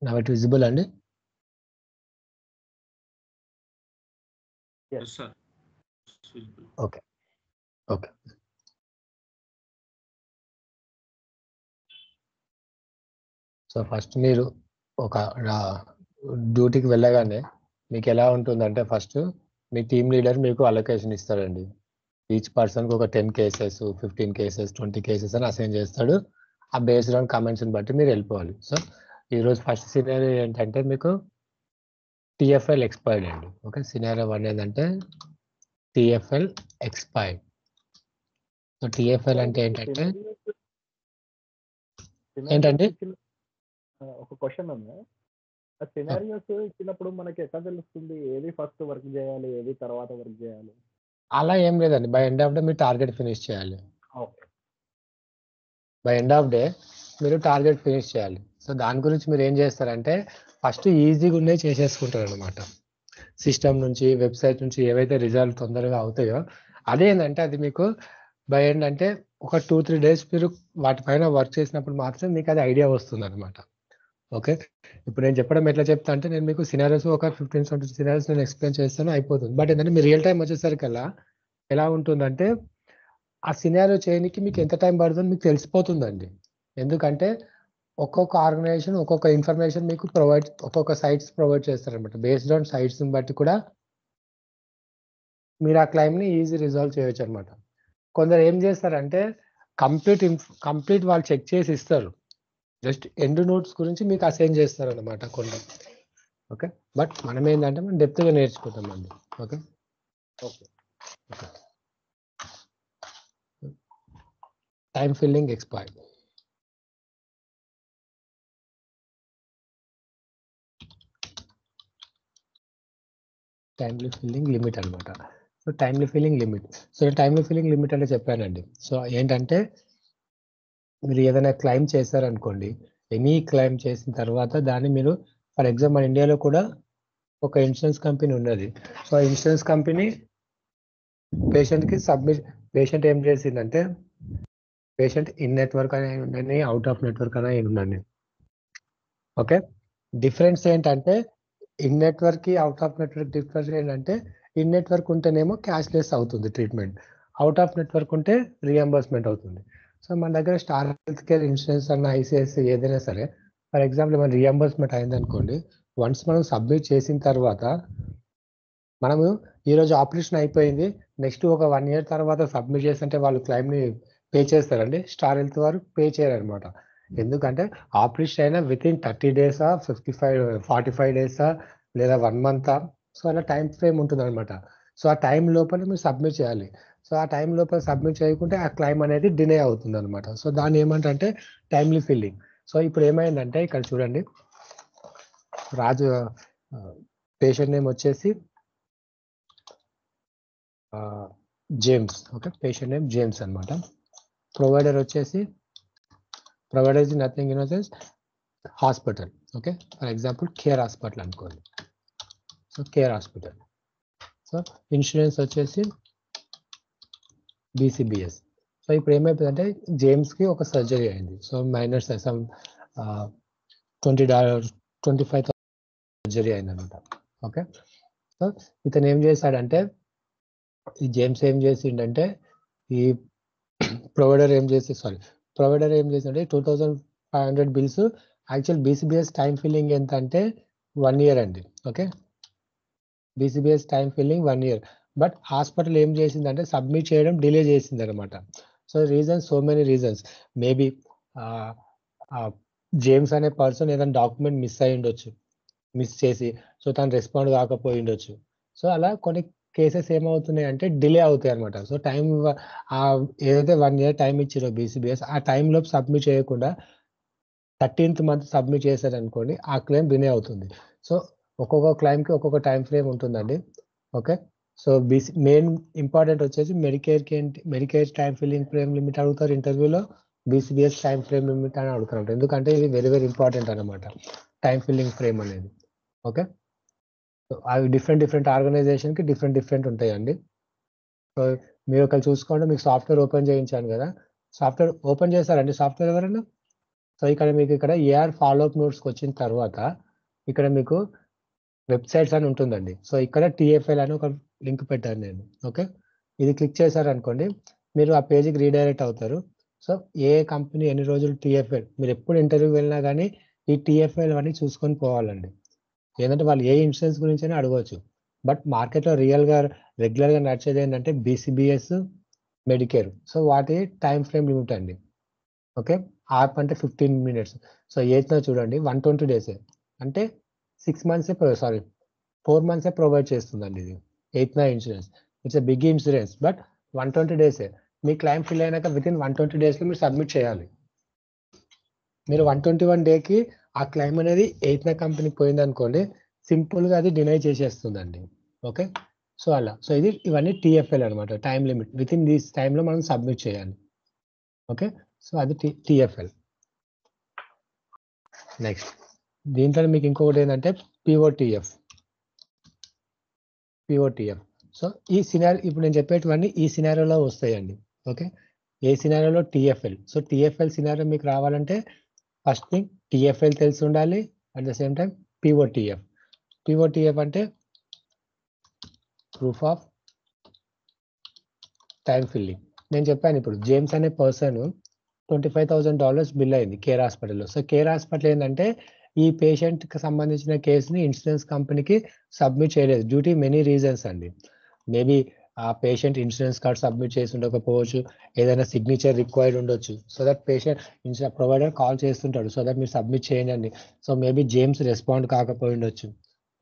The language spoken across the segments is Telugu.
Now it visible అండి? Yes, sir. Okay. Okay. So first మీరు ఒక డ్యూటీకి వెళ్ళగానే మీకు ఎలా ఉంటుందంటే ఫస్ట్ మీ టీమ్ లీడర్ మీకు అలొకేషన్ ఇస్తాడండి. ఈచ్ పర్సన్కి ఒక 10 కేసెస్ 15 కేసెస్ 20 కేసెస్ అని అసైన్ చేస్తాడు. ఆ బేస్డ్ ఆన్ కమెంట్స్ని బట్టి మీరు వెళ్ళిపోవాలి. సో ఈరోజు ఫస్ట్ సినారియో ఏంటంటే మీకు TFL ఎక్స్పైర్డ్ అండి. ఓకే, సినారియో 1 ఏంటంటే TFL ఎక్స్పైర్డ్. సో TFL అంటే ఏంటంటే ఏంటండి? ఒక క్వశ్చన్ ఉంది. ఆ సినారియోస్ ఇచ్చినప్పుడు మనకి ఎట్లా తెలుస్తుంది ఏది ఫస్ట్ వర్క్ చేయాలి, ఏది తర్వాత వర్క్ చేయాలి? అలా ఏం లేదండి. బై ఎండ్ ఆఫ్ డే మీరు టార్గెట్ ఫినిష్ చేయాలి. Okay. By end of day మీరు టార్గెట్ ఫినిష్ చేయాలి. సో దాని గురించి మీరు ఏం చేస్తారంటే ఫస్ట్ ఈజీగా ఉన్నాయి చేసేసుకుంటారు అనమాట. సిస్టమ్ నుంచి వెబ్సైట్ నుంచి ఏవైతే రిజల్ట్ తొందరగా అవుతాయో అదేంటంటే అది మీకు బై ఎండ్ అంటే ఒక 2-3 డేస్ మీరు వాటిపైన వర్క్ చేసినప్పుడు మాత్రం మీకు అది ఐడియా వస్తుంది అనమాట. ఓకే, ఇప్పుడు నేను చెప్పడం ఎట్లా చెప్తా అంటే నేను మీకు సినారియోస్ ఒక 15-20 సినారియోస్ నేను ఎక్స్ప్లెయిన్ చేస్తాను, అయిపోతుంది. బట్ ఏంటంటే మీ రియల్ టైం వచ్చేసరికల్లా ఎలా ఉంటుందంటే ఆ సినారియో చేయడానికి మీకు ఎంత టైం పడుతుందో మీకు తెలిసిపోతుందండి. ఎందుకంటే ఒక్కొక్క ఆర్గనైజేషన్ ఒక్కొక్క ఇన్ఫర్మేషన్ మీకు ఒక్కొక్క సైట్స్ ప్రొవైడ్ చేస్తారనమాట. బేస్డ్ ఆన్ సైట్స్ని బట్టి కూడా మీరు ఆ క్లైమ్ని ఈజీ రిజాల్వ్ చేయొచ్చు అనమాట. కొందరు ఏం చేస్తారంటే కంప్లీట్ వాళ్ళు చెక్ చేసి ఇస్తారు, జస్ట్ ఎండ్ నోట్స్ గురించి మీకు అసైన్ చేస్తారు అనమాట కొన్ని. ఓకే, బట్ మనం ఏంటంటే మనం డెప్త్గా నేర్చుకుంటామండి. Okay okay. Time filing expired. Timely filing limit అనమాట. So timely filing limit. So timely filing limit అంటే చెప్పానండి. సో ఏంటంటే మీరు ఏదైనా క్లైమ్ చేశారనుకోండి, ఎనీ క్లైమ్ చేసిన తర్వాత దాన్ని మీరు ఫర్ ఎగ్జాంపుల్ మన ఇండియాలో కూడా ఒక ఇన్సూరెన్స్ కంపెనీ ఉన్నది. సో ఆ ఇన్సూరెన్స్ కంపెనీ పేషెంట్కి పేషెంట్ ఏం చేసిందంటే పేషెంట్ ఇన్ నెట్వర్క్ అని ఉండండి, అవుట్ ఆఫ్ నెట్వర్క్ అని ఉండండి. ఓకే, డిఫరెన్స్ ఏంటంటే ఇన్ నెట్వర్క్కి అవుట్ ఆఫ్ నెట్వర్క్ డిఫరెన్స్ ఏంటంటే ఇన్ నెట్వర్క్ ఉంటేనేమో క్యాష్లెస్ అవుతుంది ట్రీట్మెంట్, అవుట్ ఆఫ్ నెట్వర్క్ ఉంటే రియంబర్స్మెంట్ అవుతుంది. సో మన దగ్గర స్టార్ హెల్త్ కేర్ ఇన్సూరెన్స్ అన్న ఐసిఐసిఐ ఏదైనా సరే ఫర్ ఎగ్జాంపుల్ మన రియంబర్స్మెంట్ అయిందనుకోండి, వన్స్ మనం సబ్మిట్ చేసిన తర్వాత మనము ఈరోజు ఆపరేషన్ అయిపోయింది, నెక్స్ట్ ఒక 1 year తర్వాత సబ్మిట్ చేస్తుంటే వాళ్ళు క్లైమ్ని పే చేస్తారండి. స్టార్ హెల్త్ వారు పే చేయరనమాట. ఎందుకంటే ఆపరేషన్ అయినా వితిన్ 30 days 45 days లేదా 1 month, సో అలా టైం ఫ్రేమ్ ఉంటుంది అనమాట. సో ఆ టైం లోపల మీరు సబ్మిట్ చేయాలి. సో ఆ టైం లోపల సబ్మిట్ చేయకుంటే ఆ క్లైమ్ అనేది డిలే అవుతుంది అనమాట. సో దాన్ని ఏమంటే టైమ్లీ ఫిల్లింగ్. సో ఇప్పుడు ఏమైందంటే ఇక్కడ చూడండి, రాజు పేషెంట్ నేమ్ వచ్చేసి James. Okay, patient name James అనమాట. ప్రొవైడర్ వచ్చేసి provider is nothing in sense hospital. Okay, for example care hospital అనుకోండి. So care hospital. So insurance వచ్చేసి BCBS. సో ఇప్పుడు ఏమైపోయిందంటే జేమ్స్కి ఒక సర్జరీ అయింది. సో మైనర్ సమ్ $25,000 సర్జరీ అయిందనమాట. ఓకే, సో ఇతను ఏం చేశాడంటే ఈ జేమ్స్ ఏం చేసిండంటే ఈ ప్రొవైడర్ ఏం చేసిందంటే 2,500 bills. Actual BCBS time filling ఎంత అంటే 1 year అండి. Okay, BCBS time filling 1 year. But hospital ఏం చేసిందంటే సబ్మిట్ చేయడం డిలే చేసింది అనమాట. So reasons, so many reasons. Maybe James అనే పర్సన్ ఏదైనా డాక్యుమెంట్ మిస్ చేసి సో తను రెస్పాండ్ కాకపోయి ఉండొచ్చు. సో అలా కొన్ని కేసెస్ ఏమవుతున్నాయి అంటే డిలే అవుతాయి అనమాట. సో టైం ఏదైతే 1 year టైం ఇచ్చారో BCBS ఆ టైంలో సబ్మిట్ చేయకుండా 13th month సబ్మిట్ చేశారనుకోండి, ఆ క్లెయిమ్ డిలే అవుతుంది. సో ఒక్కొక్క క్లెయిమ్కి ఒక్కొక్క టైం ఫ్రేమ్ ఉంటుందండి. ఓకే, సో మెయిన్ ఇంపార్టెంట్ వచ్చేసి Medicare time filling frame limit అడుగుతారు ఇంటర్వ్యూలో, BCBS టైం ఫ్రేమ్ లిమిట్ అని అడుగుతారు. ఎందుకంటే ఇది వెరీ వెరీ ఇంపార్టెంట్ అనమాట టైం ఫిల్లింగ్ ఫ్రేమ్ అనేది. ఓకే, అవి డిఫరెంట్ ఆర్గనైజేషన్కి డిఫరెంట్ ఉంటాయండి. సో మీరు ఒకరు చూసుకోండి, మీకు సాఫ్ట్వేర్ ఓపెన్ చేయించాను కదా, సాఫ్ట్వేర్ ఓపెన్ చేశారండి సాఫ్ట్వేర్ ఎవరైనా? సో ఇక్కడ మీకు ఇక్కడ ఏఆర్ ఫాలోఅప్ నోట్స్కి వచ్చిన తర్వాత ఇక్కడ మీకు వెబ్సైట్స్ అని ఉంటుందండి. సో ఇక్కడ టిఎఫ్ఎల్ అని ఒక లింక్ పెట్టాను నేను. ఓకే, ఇది క్లిక్ చేశారనుకోండి మీరు ఆ పేజీకి రీడైరెక్ట్ అవుతారు. సో ఏ కంపెనీ ఎన్ని రోజులు టిఎఫ్ఎల్, మీరు ఎప్పుడు ఇంటర్వ్యూకి వెళ్ళినా కానీ ఈ టిఎఫ్ఎల్ అన్నీ చూసుకొని పోవాలండి. ఏంటంటే వాళ్ళు ఏ ఇన్సూరెన్స్ గురించి అయినా అడగవచ్చు. బట్ మార్కెట్లో రెగ్యులర్గా నడిచేది ఏంటంటే బీసీబీఎస్, మెడికేర్. సో వాటి టైం ఫ్రేమ్ లిమిట్ అండి. ఓకే, యాప్ అంటే 15 minutes. సో 8th చూడండి 120 days అంటే 6 months 4 months ప్రొవైడ్ చేస్తుందండి ఇది 8th insurance. It's a big insurance but 120 days. మీ క్లైమ్ ఫిల్ అయినాక వితిన్ 120 daysలో మీరు సబ్మిట్ చేయాలి. మీరు 121 డేకి ఆ క్లైమ్ అనేది 8th కంపెనీకి పోయింది అనుకోండి, సింపుల్గా అది డినై చేసేస్తుందండి. ఓకే, సో అలా. సో ఇవన్నీ టిఎఫ్ఎల్ అనమాట, టైం లిమిట్. వితిన్ దిస్ టైంలో మనం సబ్మిట్ చేయాలి. ఓకే, సో అది టిఎఫ్ఎల్. నెక్స్ట్ దీంట్లో మీకు ఇంకొకటి ఏంటంటే పిఓటిఎఫ్. సో ఈ సినారియో ఇప్పుడు నేను చెప్పేటివన్నీ ఈ సినారియోలో వస్తాయండి. ఓకే, ఏ సినారియోలో టిఎఫ్ఎల్. సో టిఎఫ్ఎల్ సినారియో మీకు రావాలంటే ఫస్ట్ థింగ్ టిఎఫ్ఎల్ తెలిసి ఉండాలి. అట్ ద సేమ్ టైం పిఓటిఎఫ్ అంటే ప్రూఫ్ ఆఫ్ టైం ఫిల్లింగ్. నేను చెప్పాను ఇప్పుడు జేమ్స్ అనే పర్సన్ $25,000 బిల్ అయింది కేర్ హాస్పిటల్లో. సో కేర్ హాస్పిటల్ ఏంటంటే ఈ పేషెంట్కి సంబంధించిన కేసుని ఇన్సూరెన్స్ కంపెనీకి సబ్మిట్ చేయలేదు డ్యూ టు మెనీ రీజన్స్ అండి. మేబీ ఆ పేషెంట్ ఇన్సూరెన్స్ కార్డ్ సబ్మిట్ చేసి ఉండకపోవచ్చు, ఏదైనా సిగ్నేచర్ రిక్వైర్డ్ ఉండొచ్చు. So that patient provider call చేస్తుంటాడు, సో దట్ మీరు సబ్మిట్ చేయండి. సో మేబీ జేమ్స్ రెస్పాండ్ కాకపోయి ఉండొచ్చు,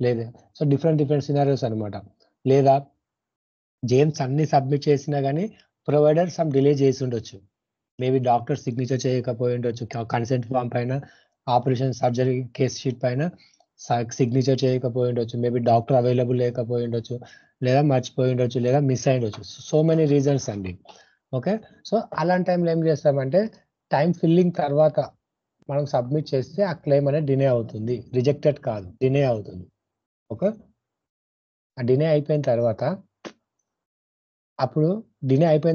లేదా సో డిఫరెంట్ సినారియోస్ అనమాట. లేదా జేమ్స్ అన్ని సబ్మిట్ చేసినా కానీ ప్రొవైడర్ సమ్ డిలే చేసి ఉండొచ్చు. మేబీ డాక్టర్ సిగ్నేచర్ చేయకపోయి ఉండొచ్చు, కన్సెంట్ ఫామ్ పైన, ఆపరేషన్ సర్జరీ కేస్ షీట్ పైన సిగ్నేచర్ చేయకపోయి ఉండొచ్చు, మేబీ డాక్టర్ అవైలబుల్ లేకపోయి ఉండొచ్చు, లేదా మర్చిపోయి ఉండొచ్చు, లేదా మిస్ అయి ఉండొచ్చు. సో మెనీ రీజన్స్ అండి. ఓకే, సో అలాంటి టైంలో ఏం చేస్తామంటే టైం ఫిల్లింగ్ తర్వాత మనం సబ్మిట్ చేస్తే ఆ క్లెయిమ్ అనేది డినే అవుతుంది, రిజెక్టెడ్ కాదు, డినే అవుతుంది. ఓకే, ఆ డినే అయిపోయిన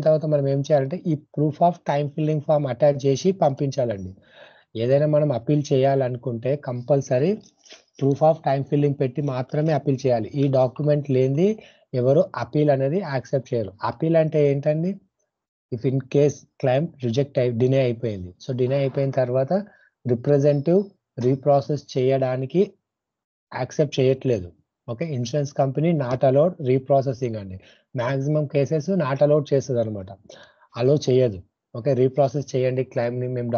తర్వాత మనం ఏం చేయాలంటే ఈ proof of time filling form attach చేసి పంపించాలండి. ఏదైనా మనం అపీల్ చేయాలనుకుంటే compulsory proof of time filling పెట్టి మాత్రమే అపీల్ చేయాలి. ఈ డాక్యుమెంట్ లేనిది ఎవరు అపీల్ అనేది యాక్సెప్ట్ చేయరు. అపీల్ అంటే ఏంటండి, ఇఫ్ ఇన్ కేస్ క్లైమ్ డినే అయిపోయింది. సో డినే అయిపోయిన తర్వాత రిప్రజెంటేటివ్ రీప్రాసెస్ చేయడానికి యాక్సెప్ట్ చేయట్లేదు. Okay, insurance company not allowed reprocessing అండి. మ్యాక్సిమం కేసెస్ నాట్ అలౌడ్ చేస్తుంది అనమాట, అలో చేయదు. ఓకే, రీప్రాసెస్ చేయండి క్లైమ్ని, మేము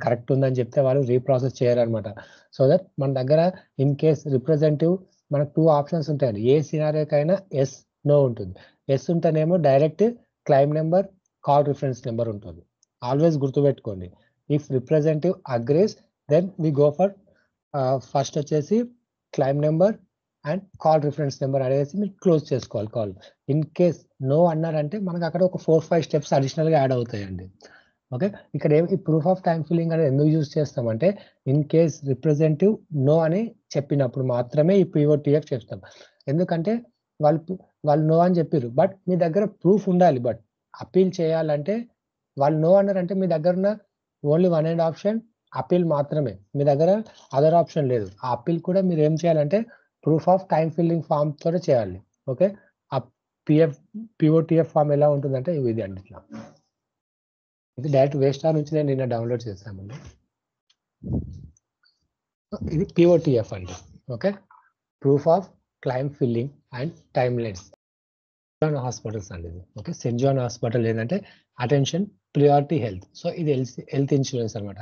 కరెక్ట్ ఉందని చెప్తే వాళ్ళు రీప్రాసెస్ చేయరు అనమాట. సో దట్ మన దగ్గర ఇన్ కేస్ రిప్రజెంటేటివ్ మనకు 2 ఆప్షన్స్ ఉంటాయండి. ఏ సినారియోకైనా ఎస్, నో ఉంటుంది. ఎస్ ఉంటేనేమో direct claim number, call reference number ఉంటుంది. ఆల్వేస్ గుర్తుపెట్టుకోండి, if representative agrees then we go for first వచ్చేసి claim number and call reference number అనేసి మీరు క్లోజ్ చేసుకోవాలి కాల్. ఇన్ కేస్ నో అన్నారంటే మనకు అక్కడ ఒక 4-5 స్టెప్స్ అడిషనల్గా యాడ్ అవుతాయండి. ఓకే, ఇక్కడ ఈ ప్రూఫ్ ఆఫ్ టైం ఫిల్లింగ్ అనేది ఎందుకు యూజ్ చేస్తామంటే ఇన్ కేస్ రిప్రజెంటేటివ్ నో అని చెప్పినప్పుడు మాత్రమే ఈ పిఓటిఎఫ్ చేస్తాం. ఎందుకంటే వాళ్ళు నో అని చెప్పారు, బట్ మీ దగ్గర ప్రూఫ్ ఉండాలి. బట్ అపీల్ చేయాలంటే వాళ్ళు నో అన్నారంటే మీ దగ్గర ఉన్న ఓన్లీ 1 అండ్ ఆప్షన్ అపీల్ మాత్రమే, మీ దగ్గర అదర్ ఆప్షన్ లేదు. ఆ అపీల్ కూడా మీరు ఏం చేయాలంటే proof of time filling form తోనే చేయాలి. ఓకే, ఆ పిఓటిఎఫ్ ఫామ్ ఎలా ఉంటుందంటే ఇది అండి, ఇట్లా. ఇది డైరెక్ట్ వేస్టార్ నుంచి నేను నిన్న డౌన్లోడ్ చేస్తామండి. ఇది పిఓటిఎఫ్ అండి. Okay, proof of claim filing and timelines. Hospitals అండి ఇది. ఓకే, సెయింట్ జాన్ హాస్పిటల్ ఏంటంటే అటెన్షన్ ప్రియారిటీ హెల్త్. సో ఇది హెల్త్ ఇన్సూరెన్స్ అనమాట.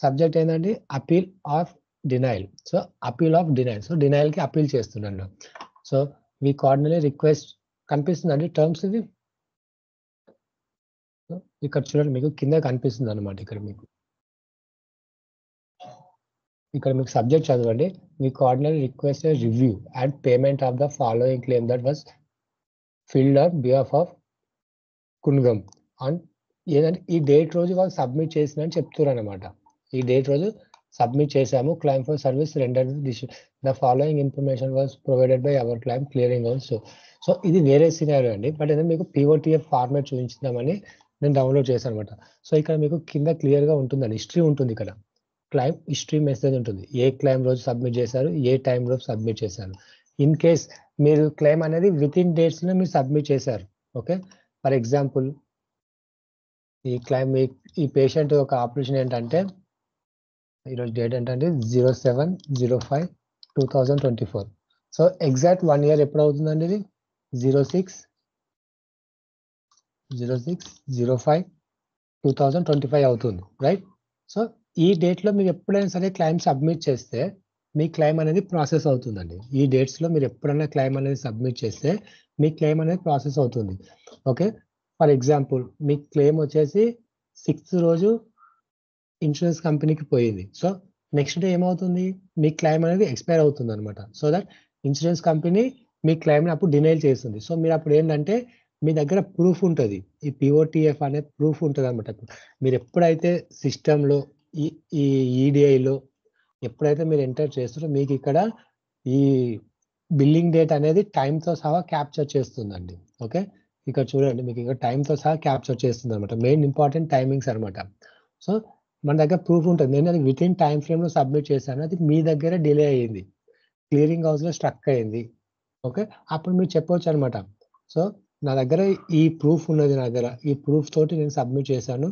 సబ్జెక్ట్ ఏంటంటే appeal of denial. So appeal of denial, so డినైల్కి అపీల్ చేస్తున్నాను. సో వీ కార్డినలీ రిక్వెస్ట్ కనిపిస్తుందండి టర్మ్స్. ఇది ఇక్కడ చూడండి, మీకు కింద కనిపిస్తుంది అనమాట. ఇక్కడ మీకు సబ్జెక్ట్ చదవండి. We cordially request review and payment of the following claim that was filed on behalf of కున్గం అండ్ ఏదంటే ఈ డేట్ రోజు వాళ్ళు సబ్మిట్ చేసిందని చెప్తున్నారు అనమాట. ఈ డేట్ రోజు సబ్మిట్ చేశాము, claim for service render the following information was provided by our claim clearing house. So ఇది వేరే సినారియో అండి, బట్ ఏదో మీకు పిఓటిఎఫ్ ఫార్మాట్ చూపించుదామని నేను డౌన్లోడ్ చేశాను అనమాట. సో ఇక్కడ మీకు కింద క్లియర్గా ఉంటుందండి, హిస్టరీ ఉంటుంది ఇక్కడ. క్లైమ్ హిస్టరీ మెసేజ్ ఉంటుంది, ఏ క్లైమ్ రోజు సబ్మిట్ చేశారు, ఏ టైం రోజు సబ్మిట్ చేశారు. ఇన్ కేస్ మీరు క్లైమ్ అనేది విత్ ఇన్ డేట్స్లో మీరు సబ్మిట్ చేశారు. ఓకే, ఫర్ ఎగ్జాంపుల్ ఈ క్లైమ్ ఈ పేషెంట్ ఒక ఆపరేషన్ ఏంటంటే ఈరోజు డేట్ ఏంటంటే 07/05/2024. సో ఎగ్జాక్ట్ 1 year ఎప్పుడు అవుతుందండి ఇది? 06/05/2025 అవుతుంది, రైట్? సో ఈ డేట్లో మీరు ఎప్పుడైనా సరే క్లైమ్ సబ్మిట్ చేస్తే మీ క్లైమ్ అనేది ప్రాసెస్ అవుతుందండి. ఈ డేట్స్లో మీరు ఎప్పుడైనా క్లైమ్ అనేది సబ్మిట్ చేస్తే మీ క్లైమ్ అనేది ప్రాసెస్ అవుతుంది. Okay, for example me claim వచ్చేసి 6th రోజు ఇన్సూరెన్స్ కంపెనీకి పోయింది. సో నెక్స్ట్ డే ఏమవుతుంది, మీ క్లైమ్ అనేది ఎక్స్పైర్ అవుతుంది అనమాట. సో దట్ ఇన్సూరెన్స్ కంపెనీ మీ క్లైమ్ని అప్పుడు డినైల్ చేస్తుంది. సో మీరు అప్పుడు ఏంటంటే మీ దగ్గర ప్రూఫ్ ఉంటుంది, ఈ పిఓటిఎఫ్ అనే ప్రూఫ్ ఉంటుంది అనమాట. మీరు ఎప్పుడైతే సిస్టంలో ఈ ఈడిఐలో ఎప్పుడైతే మీరు ఎంటర్ చేస్తారో మీకు ఇక్కడ ఈ బిల్లింగ్ డేట్ అనేది టైంతో సహా క్యాప్చర్ చేస్తుందండి. ఓకే, ఇక్కడ చూడండి మీకు ఇక్కడ టైంతో సహా క్యాప్చర్ చేస్తుంది అనమాట. మెయిన్ ఇంపార్టెంట్ టైమింగ్స్ అనమాట. సో మన దగ్గర ప్రూఫ్ ఉంటుంది, నేను అది విత్ ఇన్ టైం ఫ్రేమ్లో సబ్మిట్ చేశాను, అది మీ దగ్గర డిలే అయ్యింది, క్లియరింగ్ హౌస్లో స్ట్రక్ అయింది. ఓకే, అప్పుడు మీరు చెప్పవచ్చు అనమాట, సో నా దగ్గర ఈ ప్రూఫ్ ఉన్నది, నా దగ్గర ఈ ప్రూఫ్ తోటి నేను సబ్మిట్ చేశాను,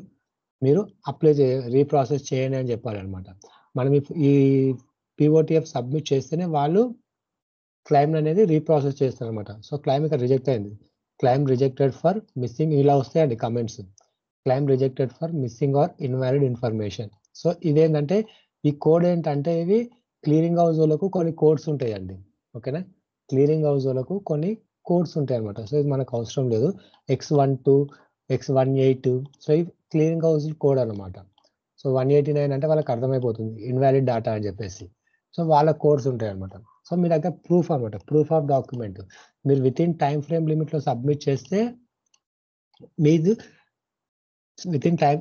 మీరు అప్లై రీప్రాసెస్ చేయండి అని చెప్పాలన్నమాట. మనం ఈ పిఓటిఎఫ్ సబ్మిట్ చేస్తేనే వాళ్ళు క్లైమ్ అనేది రీప్రాసెస్ చేస్తారు అనమాట. సో క్లైమ్ ఇక్కడ రిజెక్ట్ అయింది, క్లైమ్ రిజెక్టెడ్ ఫర్ మిస్సింగ్, ఇలా వస్తాయండి comments, claim rejected for missing are invalid information. So ఇదేంటంటే ఈ కోడ్ ఏంటంటే ఇవి క్లియరింగ్ హౌస్ వాళ్ళకు కొన్ని కోడ్స్ ఉంటాయండి. ఓకేనా, క్లియరింగ్ హౌస్ వాళ్ళకు కొన్ని కోడ్స్ ఉంటాయి అనమాట. సో ఇది మనకు అవసరం లేదు, X12 X18, సో ఇవి క్లియరింగ్ హౌస్ కోడ్ అనమాట. సో 189 అంటే వాళ్ళకి అర్థమైపోతుంది ఇన్వాలిడ్ డాటా అని చెప్పేసి. సో వాళ్ళ కోడ్స్ ఉంటాయి అనమాట. సో మీ దగ్గర ప్రూఫ్ అనమాట, ప్రూఫ్ ఆఫ్ డాక్యుమెంట్ మీరు విత్ ఇన్ టైం ఫ్రేమ్ లిమిట్లో సబ్మిట్ చేస్తే మీది విత్ ఇన్ టైం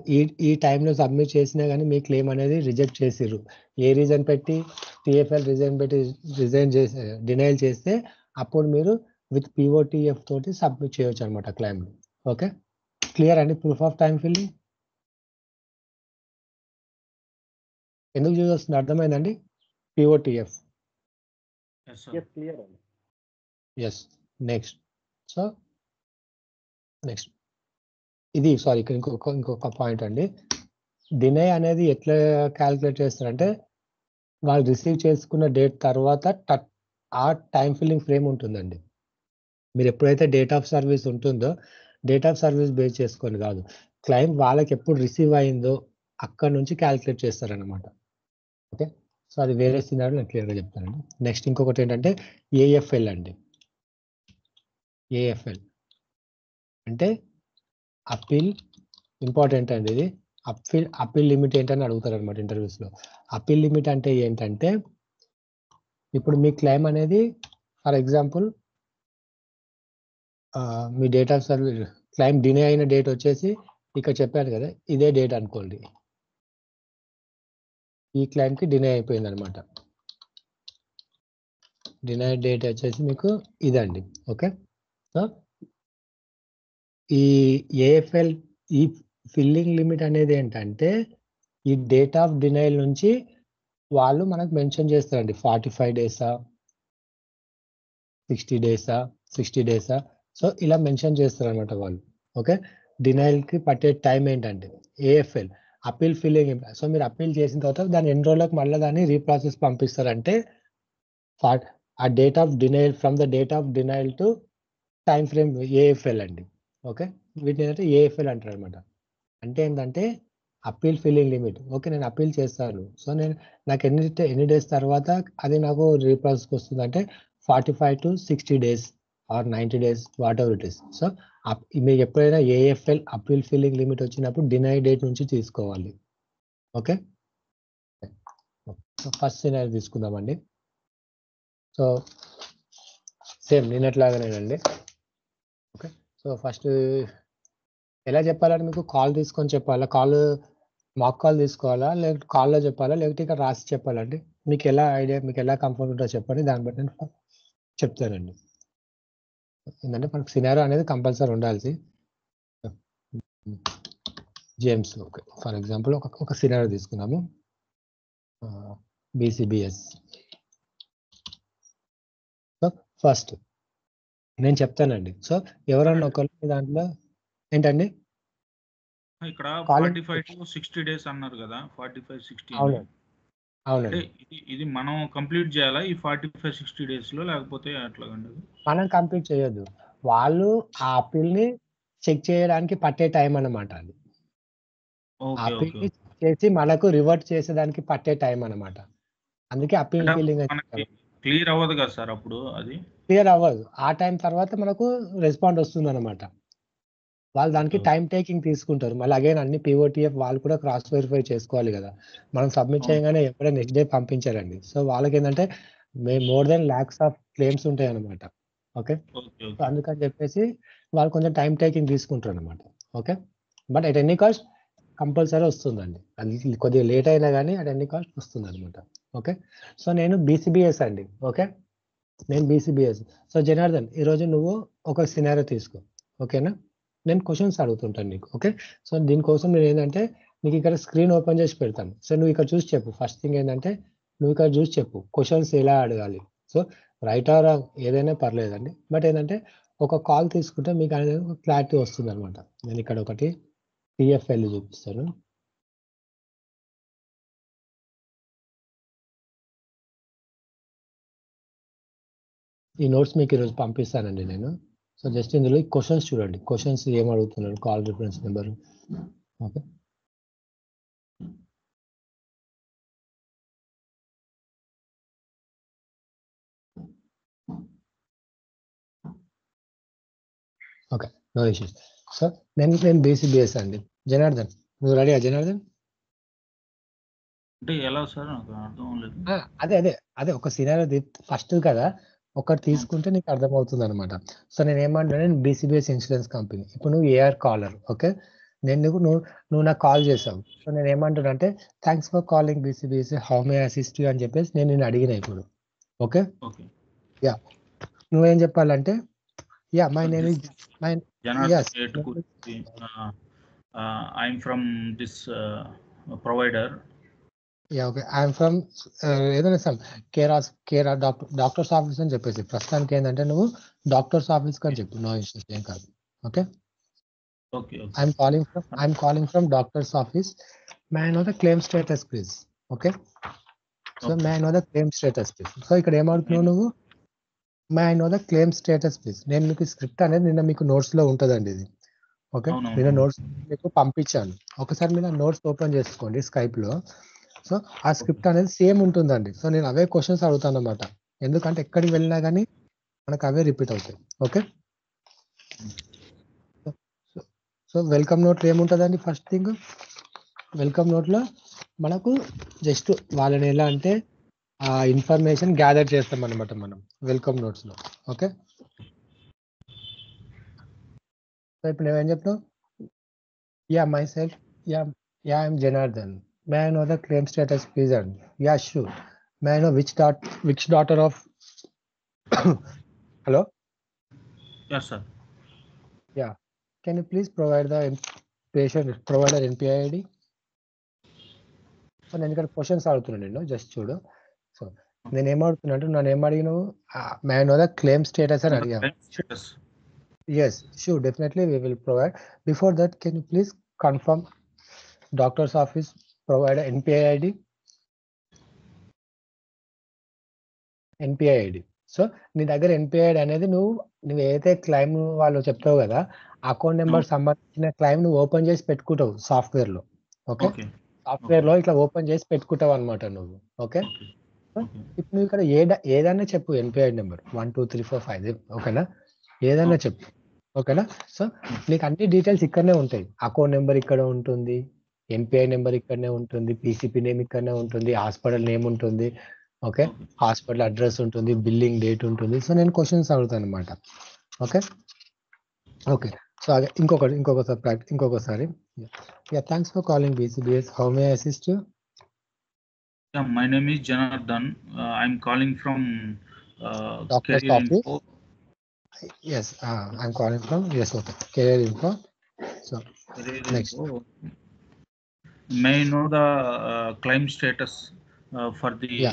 ఈ టైంలో సబ్మిట్ చేసినా కానీ మీ క్లెయిమ్ అనేది రిజెక్ట్ చేసిర్రు, ఏ రీజన్ పెట్టి టిఎఫ్ఎల్ రిజైన్ చేసి డినైల్ చేస్తే అప్పుడు మీరు విత్ పిఓటిఎఫ్ తోటి సబ్మిట్ చేయొచ్చు అనమాట క్లెయిమ్. ఓకే, క్లియర్ అండి ప్రూఫ్ ఆఫ్ టైం ఫిల్లింగ్ ఎందుకు యూజ్ వస్తుంది అర్థమైందండి? పిఓటిఎఫ్ క్లియర్ అండి. Yes, next. సో నెక్స్ట్ ఇది సారీ ఇక్కడ ఇంకొక పాయింట్ అండి, డినై అనేది ఎట్లా క్యాలిక్యులేట్ చేస్తారంటే వాళ్ళు రిసీవ్ చేసుకున్న డేట్ తర్వాత ఆ టైం ఫిల్లింగ్ ఫ్రేమ్ ఉంటుందండి. మీరు ఎప్పుడైతే డేట్ ఆఫ్ సర్వీస్ ఉంటుందో డేట్ ఆఫ్ సర్వీస్ బేస్ చేసుకొని కాదు, క్లైమ్ వాళ్ళకి ఎప్పుడు రిసీవ్ అయిందో అక్కడ నుంచి క్యాలిక్యులేట్ చేస్తారనమాట. ఓకే, సో అది వేరే సినారిలో నేను క్లియర్గా చెప్తానండి. నెక్స్ట్ ఇంకొకటి ఏంటంటే ఏఎఫ్ఎల్ అండి. ఏఎఫ్ఎల్ అంటే అప్పీల్, ఇంపార్టెంట్ అండి ఇది. అప్పీల్ లిమిట్ ఏంటని అడుగుతారు అనమాట ఇంటర్వ్యూస్లో. అప్పీల్ లిమిట్ అంటే ఏంటంటే ఇప్పుడు మీ క్లైమ్ అనేది ఫర్ ఎగ్జాంపుల్ మీ date of service claim deny అయిన డేట్ వచ్చేసి ఇక్కడ చెప్పాను కదా, ఇదే డేట్ అనుకోండి, ఈ క్లైమ్కి డినే అయిపోయింది అనమాట. డినే డేట్ వచ్చేసి మీకు ఇదండి. ఓకే, సో ఈ ఏఎఫ్ఎల్ ఈ ఫిల్లింగ్ లిమిట్ అనేది ఏంటంటే ఈ డేట్ ఆఫ్ డినైల్ నుంచి వాళ్ళు మనకు మెన్షన్ చేస్తారండి, 45 డేసా 60 డేసా 60 డేసా, సో ఇలా మెన్షన్ చేస్తారు అనమాట వాళ్ళు. ఓకే, డినైల్కి పట్టే టైం ఏంటంటే ఏఎఫ్ఎల్ అప్పీల్ ఫిల్లింగ్. సో మీరు అప్పీల్ చేసిన తర్వాత దాని ఎన్ని రోజులకు మళ్ళీ దాన్ని రీప్రాసెస్ పంపిస్తారంటే ఆ date of denial from the date of denial to time frame AFL అండి. ఓకే, వీటిని ఏంటంటే ఏఎఫ్ఎల్ అంటారు అనమాట. అంటే ఏంటంటే అప్పీల్ ఫిల్లింగ్ లిమిట్. ఓకే, నేను అప్పీల్ చేస్తాను, సో నాకు ఎన్ని డేస్ తర్వాత అది నాకు రీప్రాసెస్కి వస్తుంది అంటే 45 to 60 days or 90 days whatever it is. So మీకు ఎప్పుడైనా ఏఎఫ్ఎల్ అప్పీల్ ఫిల్లింగ్ లిమిట్ వచ్చినప్పుడు డినై డేట్ నుంచి తీసుకోవాలి. ఓకే, సో ఫస్ట్ సినారీ తీసుకుందామండి. సో సేమ్ నిన్నట్లాగానేనండి. ఓకే, సో ఫస్ట్ ఎలా చెప్పాలంటే మీకు కాల్ తీసుకొని చెప్పాలా, మాక్ కాల్ తీసుకోవాలా, లేకపోతే కాల్లో చెప్పాలా, లేకపోతే ఇక్కడ రాసి చెప్పాలండి, మీకు ఎలా ఐడియా, మీకు ఎలా కంఫర్ట్ ఉంటుందో చెప్పండి, దాన్ని బట్టి నేను చెప్తానండి. ఏంటంటే మనకు సినారో అనేది కంపల్సరీ ఉండాల్సి. జేమ్స్. ఓకే, ఫర్ ఎగ్జాంపుల్ ఒక సినారియో తీసుకున్నాము, బీసీబీఎస్. సో ఫస్ట్ నేను చెప్తానండి. సో ఎవరన్నా ఒకరు దాంట్లో ఏంటండి ఇక్కడ కాలింగ్ 45 to 60 days అన్నారు కదా, 45-60 అని. అవునండి అంటే అవునండి ఇది మనం కంప్లీట్ చేయాలా ఈ 45-60 days లో, లేకపోతే అట్లాగండి అది? మనం కంప్లీట్ చేయొద్దు, వాళ్ళు ఆ అప్పీల్ని చెక్ చేయడానికి పట్టే టైం అన్నమాట. అది ఓకే ఓకే అప్పీల్ని చేసి మనకు రివర్ట్ చేసేదానికి పట్టే టైం అన్నమాట. అందుకే అప్పీల్ అంటే ఫీలింగ్ మనకి క్లియర్ అవ్వదు కదా సార్ అప్పుడు అది? క్లియర్ అవ్వదు. ఆ టైం తర్వాత మనకు రెస్పాండ్ వస్తుంది అనమాట. వాళ్ళు దానికి Okay. టైం టేకింగ్ తీసుకుంటారు. మళ్ళీ అగైన్ అన్ని పిఓటిఎఫ్ వాళ్ళు కూడా క్రాస్ వెరిఫై చేసుకోవాలి కదా. మనం సబ్మిట్ అవును. చేయగానే ఎప్పుడైనా నెక్స్ట్ డే పంపించారండి. సో వాళ్ళకి ఏంటంటే more than lakhs of claims ఉంటాయి అనమాట. ఓకే, ఓకే సో ఓకే అందుకని చెప్పేసి వాళ్ళు కొంచెం టైం టేకింగ్ తీసుకుంటారు అనమాట. Okay, but at any cost compulsory వస్తుందండి. అది కొద్దిగా లేట్ అయినా కానీ అట్ ఎనీ కాస్ట్ వస్తుంది అనమాట. ఓకే, సో నేను బీసీబీఎస్ అండి. ఓకే, నేను బీసీబీఎస్. సో జనార్దన్, ఈరోజు నువ్వు ఒక సినారియో తీసుకో. ఓకేనా, నేను క్వశ్చన్స్ అడుగుతుంటాను నీకు. ఓకే, సో దీనికోసం నేను ఏంటంటే నీకు ఇక్కడ స్క్రీన్ ఓపెన్ చేసి పెడతాను. సో నువ్వు ఇక్కడ చూసి చెప్పు. ఫస్ట్ థింగ్ ఏంటంటే నువ్వు ఇక్కడ చూసి చెప్పు క్వశ్చన్స్ ఎలా అడగాలి. సో రైట్ ఆర్ రాంగ్ ఏదైనా పర్లేదండి, బట్ ఏంటంటే ఒక కాల్ తీసుకుంటే మీకు అనేది ఒక క్లారిటీ వస్తుంది అనమాట. నేను ఇక్కడ ఒకటి టిఎఫ్ఎల్ చూపిస్తాను. ఈ నోట్స్ మీకు ఈరోజు పంపిస్తానండి నేను. సో జస్ట్ ఇందులో క్వశ్చన్స్ చూడండి, క్వశ్చన్స్ ఏం అడుగుతున్నాడు, call reference number. Okay, okay, no issues. So నేను బీసీబీఎస్ అండి. జనార్దన్, నువ్వు రెడీయా జనార్దన్? అంటే ఎలా సార్, నాకు అర్థం లేదు. అదే ఒక సినారియో ఫస్ట్ కదా, ఒకటి తీసుకుంటే నీకు అర్థమవుతుంది అనమాట. సో నేను ఏమంటున్నా, నేను బీసీబీఎస్ ఇన్సూరెన్స్ కంపెనీ. ఇప్పుడు నువ్వు ఏఆర్ కాలర్. ఓకే, నువ్వు నాకు కాల్ చేసావు. సో నేను ఏమంటున్నా అంటే thanks for calling BCBS, how may assist you అని చెప్పేసి నేను నిన్ను అడిగిన ఇప్పుడు. ఓకే, ఓకే యా, నువ్వేం చెప్పాలంటే yeah my name is my Janardhan Etukurthi, I'm from this provider. Yeah okay, I'm from ఏదైనా సార్ కేర్ డాక్టర్స్ ఆఫీస్ అని చెప్పేసి. ప్రస్తుతానికి ఏంటంటే నువ్వు డాక్టర్స్ ఆఫీస్ అని చెప్పు, నో ఇష్యూస్, ఏం కాదు. Okay, okay okay I'm calling from doctor's office. May I know the claim status please. Okay, so May I know the claim status please. So ఇక్కడ ఏమవుతున్నావు నువ్వు, మే I know the claim status please. నేను మీకు స్క్రిప్ట్ అనేది నిన్న మీకు notes లో ఉంటుందండి ఇది. ఓకే, అవునవును. నేను నోట్స్ మీకు పంపించాను. ఒకసారి మీరు నోట్స్ ఓపెన్ చేసుకోండి Skype లో. సో ఆ స్క్రిప్ట్ అనేది సేమ్ ఉంటుందండి. సో నేను అవే క్వశ్చన్స్ అడుగుతాను అనమాట. ఎందుకంటే ఎక్కడికి వెళ్ళినా కానీ మనకు అవే రిపీట్ అవుతాయి. ఓకే, సో వెల్కమ్ నోట్లో ఏముంటుందండి, ఫస్ట్ థింగ్ వెల్కమ్ నోట్లో మనకు జస్ట్ వాళ్ళని ఎలా అంటే ఆ ఇన్ఫర్మేషన్ గ్యాదర్ చేస్తాం అనమాట మనం వెల్కమ్ నోట్స్లో. ఓకే, సో ఇప్పుడు నువ్వేం చెప్తావు, yeah myself, yeah I'm Janardhan, may I know the claim status please and yeah sure, may I know which daughter of hello yes sir. Yeah, can you please provide the patient provider NPI ID. So నేను ఇక్కడ క్వశ్చన్స్ అడుగుతున్నాను నేను, జస్ట్ చూడు. సో నేను ఏమడుగుతున్నా అంటే నన్ను ఏం అడిగినావు, may I know the claim status అని అడిగాను. Yes, sure, definitely we will provide. Before that, can you please confirm doctor's office provide NPI ID? NPI ID. So నీ దగ్గర NPI ID అనేది నువ్వు ఏదైతే క్లైమ్ వాళ్ళు చెప్తావు కదా, అకౌంట్ నెంబర్ సంబంధించిన క్లైమ్ నువ్వు ఓపెన్ చేసి పెట్టుకుంటావు సాఫ్ట్వేర్ లో. ఓకే, సాఫ్ట్వేర్ లో ఇట్లా ఓపెన్ చేసి పెట్టుకుంటావు అనమాట నువ్వు. ఓకే, ఇప్పుడు నువ్వు ఇక్కడ ఏదైనా చెప్పు, NPI నెంబర్ 1 2 3 4 5, ఓకేనా, ఏదైనా చెప్పు. ఓకేనా, సో నీకు అన్ని డీటెయిల్స్ ఇక్కడనే ఉంటాయి. అకౌంట్ నెంబర్ ఇక్కడ ఉంటుంది, NPI నెంబర్ ఇక్కడనే ఉంటుంది, పీసీపీ నేమ్ ఇక్కడనే ఉంటుంది, హాస్పిటల్ నేమ్ ఉంటుంది. ఓకే, హాస్పిటల్ అడ్రస్ ఉంటుంది, బిల్లింగ్ డేట్ ఉంటుంది. సో నేను క్వశ్చన్స్ అడుగుతాను అనమాట. ఓకే ఓకే, సో అదే ఇంకొకసారి yeah thanks for calling BCBS, how may I assist you? My name is Janardhan, I'm calling from doctor's office. Yes, I'm calling from, yes, okay, Career Info. So There is next, may I know the claim status for the yeah,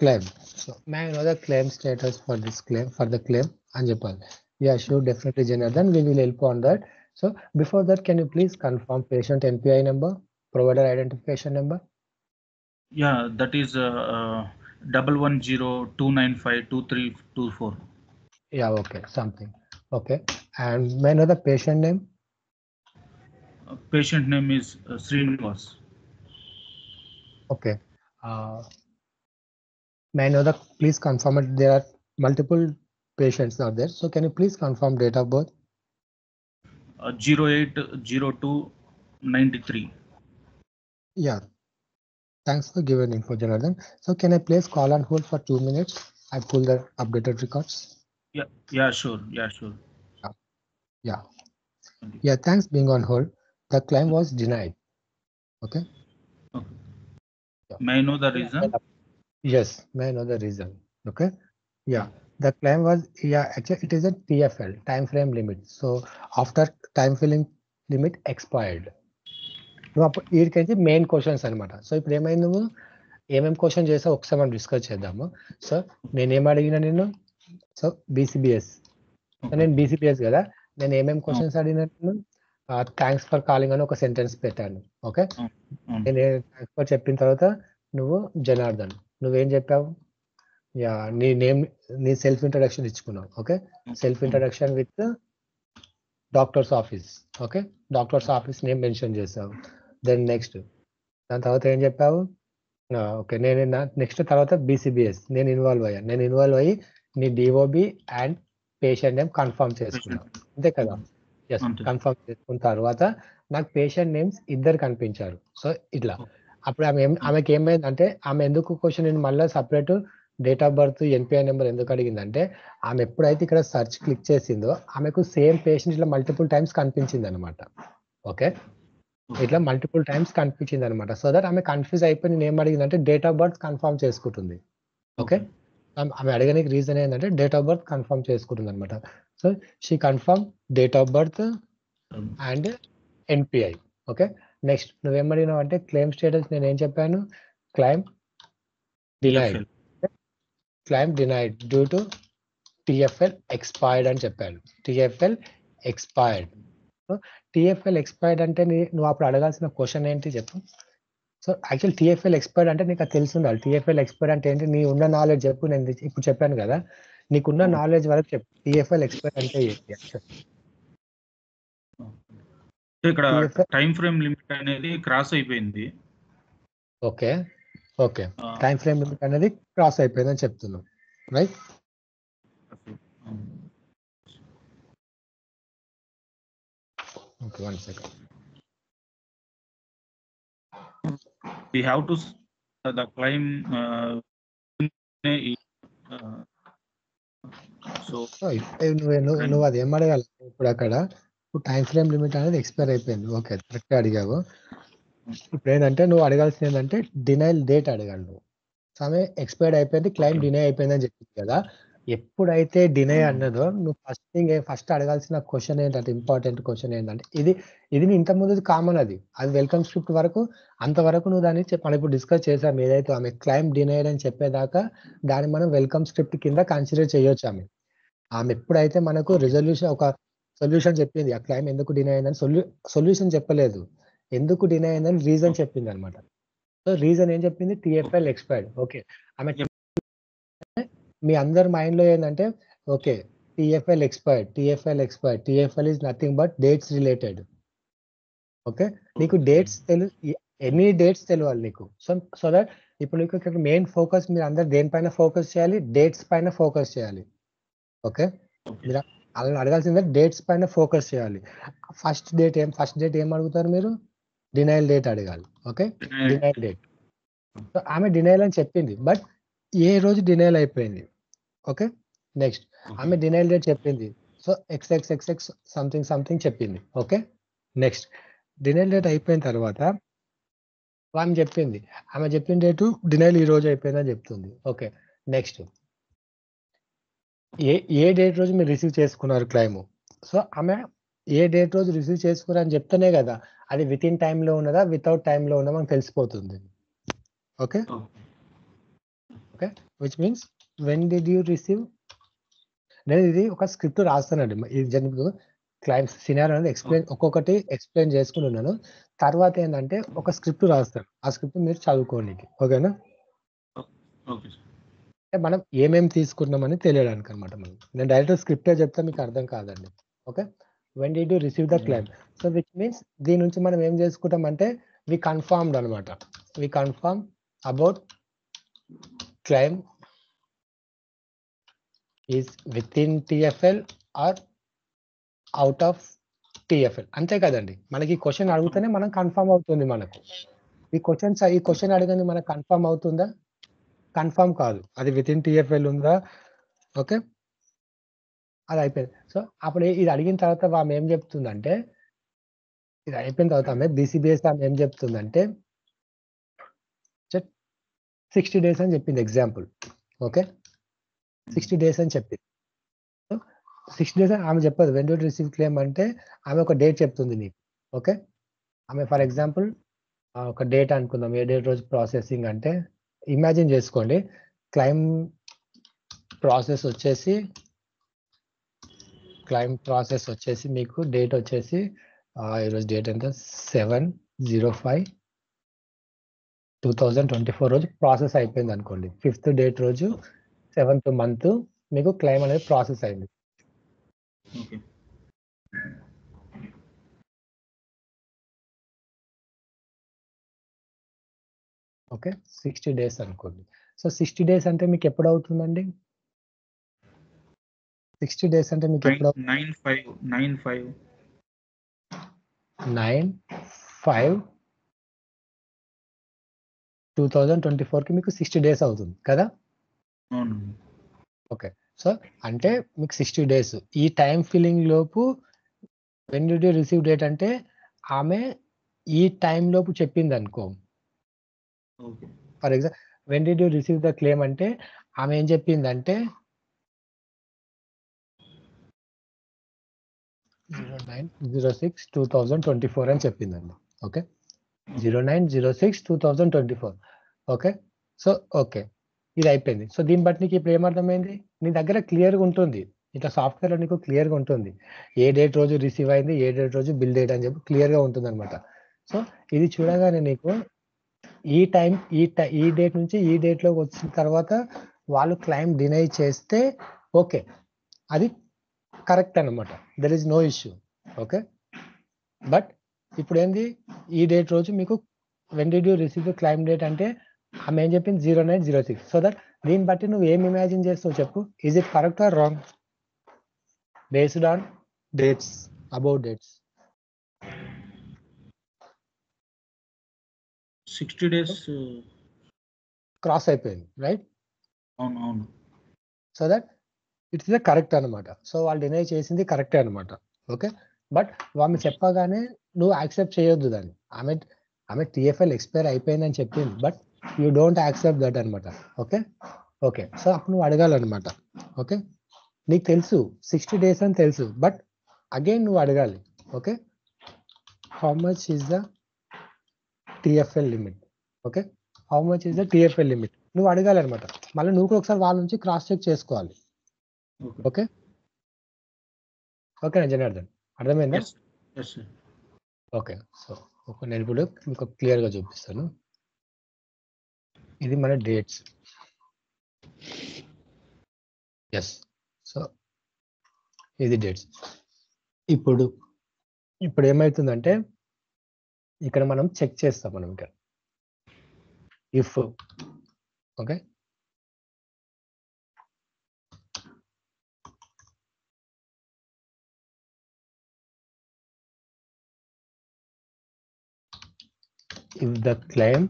claim. So may I know the claim status for this claim, for the claim? Anjapal. Yeah, sure, definitely, Janardhan. We will help on that. So before that, can you please confirm patient NPI number, provider identification number? Yeah, that is 110-295-2324. Yeah, okay, something. Okay. And may I know the patient name? Patient name is Srinivas. Okay. May I know the, please confirm it. There are multiple patients out there. So can you please confirm date of birth? 080293. Yeah. Thanks for giving info, Jonathan. So can I place call on hold for 2 minutes? I pull the updated records. Yeah, sure. Yeah. Thank you. Yeah, thanks being on hold. The claim was denied. Okay. Okay. Yeah. May I know the reason? Yes, may I know the reason? Okay. Yeah. The claim was, yeah, actually it is a TFL, time frame limit. So after time filling limit expired. నువ్వు అప్పుడు వీడికైతే మెయిన్ క్వశ్చన్స్ అనమాట. సో ఇప్పుడు ఏమైంది, నువ్వు ఏమేమి క్వశ్చన్ చేసావు ఒకసారి మనం డిస్కస్ చేద్దాము. సో నేనేం అడిగినా నేను, సో బీసీబీఎస్, నేను బీసీబీఎస్ కదా, నేను ఏమేమి క్వశ్చన్స్ అడిగినా నేను థ్యాంక్స్ ఫర్ కాలింగ్ అని ఒక సెంటెన్స్ పెట్టాను. ఓకే, నేను థ్యాంక్స్ ఫర్ చెప్పిన తర్వాత నువ్వు జనార్దన్, నువ్వేం చెప్పావు? యా, నీ నేమ్, నీ సెల్ఫ్ ఇంట్రడక్షన్ ఇచ్చుకున్నావు. Okay, self introduction with doctor's office. Okay, doctor's office name mention చేసావు. దెన్ నెక్స్ట్ దాని తర్వాత ఏం చెప్పావు? ఓకే, నేను నెక్స్ట్ తర్వాత బీసీబీఎస్ నేను ఇన్వాల్వ్ అయ్యాను. నేను ఇన్వాల్వ్ అయ్యి నీ DOB and patient name confirm చేసుకున్నాను, అంతే కదా? ఎస్, కన్ఫర్మ్ చేసుకున్న తర్వాత నాకు పేషెంట్ నేమ్స్ ఇద్దరు కనిపించారు. సో ఇట్లా అప్పుడు ఆమెకి ఏమైందంటే, ఆమె ఎందుకు క్వశ్చన్ నేను మళ్ళీ separate date of birth NPI number ఎందుకు అడిగిందంటే, ఆమె ఎప్పుడైతే ఇక్కడ సర్చ్ క్లిక్ చేసిందో ఆమెకు సేమ్ పేషెంట్ ఇట్లా మల్టిపుల్ టైమ్స్ కనిపించింది అనమాట. ఓకే, ఇట్లా మల్టిపుల్ టైమ్స్ కనిపించింది అనమాట. సో దట్ ఆమె కన్ఫ్యూజ్ అయిపోయి నేను ఏం అడిగిందంటే డేట్ ఆఫ్ బర్త్ కన్ఫర్మ్ చేసుకుంటుంది. ఓకే, ఆమె అడగడానికి రీజన్ ఏంటంటే డేట్ ఆఫ్ బర్త్ కన్ఫర్మ్ చేసుకుంటుంది అనమాట. So she confirm date of birth and NPI. Okay, next నువ్వేం అడిగినావు అంటే క్లెయిమ్ స్టేటస్ నేను ఏం చెప్పాను? Claim denied, claim denied due to టిఎఫ్ఎల్ expired అని చెప్పాను. టిఎఫ్ఎల్ ఎక్స్పైర్డ్. సో టిఎఫ్ఎల్ ఎక్స్పైర్డ్ అంటే నువ్వు అప్పుడు అడగాల్సిన క్వశ్చన్ ఏంటి చెప్పు. సో యాక్చువల్ టిఎఫ్ఎల్ ఎక్స్పైర్డ్ అంటే నీకు అది తెలిసి ఉండాలి. టిఎఫ్ఎల్ ఎక్స్పైర్డ్ అంటే ఏంటి, నీ ఉన్న నాలెడ్జ్ చెప్పు. నేను ఇప్పుడు చెప్పాను కదా, నీకున్న నాలెడ్జ్ వరకు చెప్పు. టిఎఫ్ఎల్ ఎక్స్పైర్డ్ అంటే ఏంటి? ఇక్కడ టైం ఫ్రేమ్ లిమిట్ అనేది క్రాస్ అయిపోయింది. Okay, okay, time frame limit అనేది క్రాస్ అయిపోయిందని చెప్తున్నావు, right? Okay, 1 second. We have to the claim so నువ్వు అది ఏం అడగాలి ఇప్పుడు? అక్కడ టైం ఫ్రేమ్ లిమిట్ అనేది ఎక్స్పైర్ అయిపోయింది. ఓకే, కరెక్ట్గా అడిగావు. ఇప్పుడు ఏంటంటే నువ్వు అడగాల్సింది ఏంటంటే డినైల్ డేట్ అడగాలి నువ్వు. సమయం ఎక్స్పైర్డ్ అయిపోయింది, క్లైమ్ డినై అయిపోయింది అని చెప్పింది కదా. ఎప్పుడైతే డినై అన్నదో నువ్వు ఫస్ట్ అడగాల్సిన క్వశ్చన్ ఏంటంటే, ఇంపార్టెంట్ క్వశ్చన్ ఏంటంటే, ఇది ఇంతకుముందు కామన్, అది వెల్కమ్ స్క్రిప్ట్ వరకు అంతవరకు నువ్వు దాన్ని మనం ఇప్పుడు డిస్కస్ చేసాం. ఏదైతే ఆమె క్లైమ్ డినైడ్ అని చెప్పేదాకా దాన్ని మనం వెల్కమ్ స్క్రిప్ట్ కింద కన్సిడర్ చేయొచ్చు. ఆమె ఎప్పుడైతే మనకు రిజల్యూషన్, ఒక సొల్యూషన్ చెప్పింది, ఆ క్లైమ్ ఎందుకు డినై అయిందని సొల్యూషన్ చెప్పలేదు, ఎందుకు డినై అయిందని రీజన్ చెప్పింది అనమాట. సో రీజన్ ఏం చెప్పింది? టిఎఫ్ఎల్ ఎక్స్పైర్డ్. ఓకే, ఆమె మీ అందరి మైండ్ లో ఏంటంటే, okay టిఎఫ్ఎల్ expired, టిఎఫ్ఎల్ expired, టిఎఫ్ఎల్ is nothing but dates related. Okay, నీకు డేట్స్ ఎనీ డేట్స్ తెలియాలి నీకు. సో దట్ ఇప్పుడు నీకు ఇక్కడ మెయిన్ ఫోకస్ మీరు అందరు దేనిపైన ఫోకస్ చేయాలి? డేట్స్ పైన ఫోకస్ చేయాలి. ఓకే, మీరు అలా అడగాల్సిందే, డేట్స్ పైన ఫోకస్ చేయాలి. ఫస్ట్ డేట్ ఏం అడుగుతారు మీరు? డినైల్ డేట్ అడగాలి. Okay, denial date. సో ఆమె డినైల్ అని చెప్పింది, బట్ ఏ రోజు డినైల్ అయిపోయింది? ఓకే, నెక్స్ట్ ఆమె డినైల్ డేట్ చెప్పింది. సో ఎక్స్ఎక్స్ఎక్స్ఎక్స్ సంథింగ్ సంథింగ్ చెప్పింది. ఓకే, నెక్స్ట్ డినైల్ డేట్ అయిపోయిన తర్వాత ఆమె చెప్పింది, ఆమె చెప్పిన డేటు డినైల్ ఈ రోజు అయిపోయిందని చెప్తుంది. ఓకే, నెక్స్ట్ ఏ డేట్ రోజు మీరు రిసీవ్ చేసుకున్నారు క్లైమ్? సో ఆమె ఏ డేట్ రోజు రిసీవ్ చేసుకున్నారని చెప్తేనే కదా అది విత్ ఇన్ టైంలో ఉన్నదా వితౌట్ టైంలో ఉన్నదా మనకు తెలిసిపోతుంది. Okay okay, which means when did you receive. నేను ఇది ఒక స్క్రిప్ట్ రాస్తానండి, ఇది జనరల్ క్లయింట్స్ సినారియో అనేది ఒక్కొక్కటి ఎక్స్ప్లెయిన్ చేసుకుని ఉన్నాను. తర్వాత ఏంటంటే ఒక స్క్రిప్ట్ రాస్తాను, ఆ స్క్రిప్ట్ మీరు చదువుకోండి. ఓకేనా? మనం ఏమేమి తీసుకున్నామని తెలియడానికి అనమాట. నేను డైరెక్ట్ స్క్రిప్టే చెప్తే మీకు అర్థం కాదండి. Okay, when did you receive the claim. So which means దీని నుంచి మనం ఏం చేసుకుంటాం అంటే వి కన్ఫర్మ్డ్ అనమాట. We confirm about claim is within TFL or out of TFL. అంతే కదండి, మనకి క్వశ్చన్ అడిగితేనే మనం కన్ఫర్మ్ అవుతుంది. మనకు ఈ క్వశ్చన్ అడగని మనకు కన్ఫర్మ్ అవుతుందా? కన్ఫర్మ్ కాదు. అది విత్ ఇన్ TFL ఉందా? ఓకే, అది అయిపోయింది. సో అప్పుడు ఇది అడిగిన తర్వాత ఆమె ఏం చెప్తుందంటే, ఇది అయిపోయిన తర్వాత ఆమె BCBS ఆమె ఏం చెప్తుందంటే 60 days అని చెప్పింది ఎగ్జాంపుల్. ఓకే, 60 days అని చెప్పింది. 60 days ఆమె చెప్పదు. వెన్ డు రిసీవ్ క్లెయిమ్ అంటే ఆమె ఒక డేట్ చెప్తుంది నీకు. ఓకే, ఆమె ఫర్ ఎగ్జాంపుల్ ఒక డేట్ అనుకుందాం. ఏ డేట్ రోజు ప్రాసెసింగ్ అంటే ఇమాజిన్ చేసుకోండి, క్లైమ్ ప్రాసెస్ వచ్చేసి మీకు డేట్ వచ్చేసి ఈరోజు డేట్ ఎంత 7/05/2024 రోజు ప్రాసెస్ అయిపోయింది అనుకోండి. 5th డేట్ రోజు 7th month మీకు క్లైమ్ అనేది ప్రాసెస్ అయింది. ఓకే, 60 days అనుకోండి. సో 60 days అంటే మీకు ఎప్పుడు అవుతుందండి? 60 days అంటే మీకు ఎప్పుడు? 9/5/2024 కి మీకు 60 days అవుతుంది కదా? ఓకే, సో అంటే మీకు 60 days. ఈ టైం ఫిల్లింగ్ లోపు when did you receive date అంటే ఆమె ఈ టైం లోపు చెప్పింది అనుకో. For example when did you receive the claim అంటే ఆమె ఏం చెప్పిందంటే 09/06/2024 అని చెప్పిందండి. ఓకే, 09/06/2024. ఓకే, సో ఓకే, ఇది అయిపోయింది. సో దీన్ని బట్టి నీకు ఇప్పుడు ఏమర్థమైంది? నీ దగ్గర క్లియర్గా ఉంటుంది, ఇట్లా సాఫ్ట్వేర్లో నీకు క్లియర్గా ఉంటుంది ఏ డేట్ రోజు రిసీవ్ అయింది, ఏ డేట్ రోజు బిల్ డేట్ అని చెప్పి క్లియర్గా ఉంటుంది అనమాట. సో ఇది చూడగానే నీకు ఈ డేట్ నుంచి ఈ డేట్లోకి వచ్చిన తర్వాత వాళ్ళు క్లైమ్ డినై చేస్తే ఓకే, అది కరెక్ట్ అనమాట. There is no issue. Okay, but ఇప్పుడు ఏంది, ఈ డేట్ రోజు మీకు when did you receive the claim date అంటే ఆమె ఏం చెప్పింది 09/06. సో దట్ దీన్ని బట్టి నువ్వు ఏం ఇమాజిన్ చేస్తావు చెప్పు. Is it correct are wrong based on dates, about dates? 60 days cross అయిపోయింది, రైట్? అవును. So that it's the correct అనమాట. సో వాళ్ళు డినై చేసింది కరెక్టే అనమాట. ఓకే, బట్ వాళ్ళు చెప్పగానే నువ్వు యాక్సెప్ట్ చేయొద్దు దాన్ని. ఆమె TFL ఎక్స్పైర్ అయిపోయిందని చెప్పింది, but you don't accept that అనమాట. ఓకే, సో అప్పుడు నువ్వు అడగాలన్నమాట. ఓకే, నీకు తెలుసు 60 days అని తెలుసు, బట్ అగైన్ నువ్వు అడగాలి. Okay, how much is the TFL limit? Okay, how much is the TFL limit నువ్వు అడగాలన్నమాట. మళ్ళీ నువ్వు కూడా ఒకసారి వాళ్ళ నుంచి క్రాస్ చెక్ చేసుకోవాలి. ఓకే ఓకేనా జనార్దన్, అర్థమైందా? ఓకే, సో నేను ఇప్పుడు మీకు క్లియర్గా చూపిస్తాను. ఇది మన డేట్స్. ఎస్, సో ఇది డేట్స్. ఇప్పుడు ఏమవుతుందంటే ఇక్కడ మనం చెక్ చేస్తాం. మనం ఇక్కడ if okay if the claim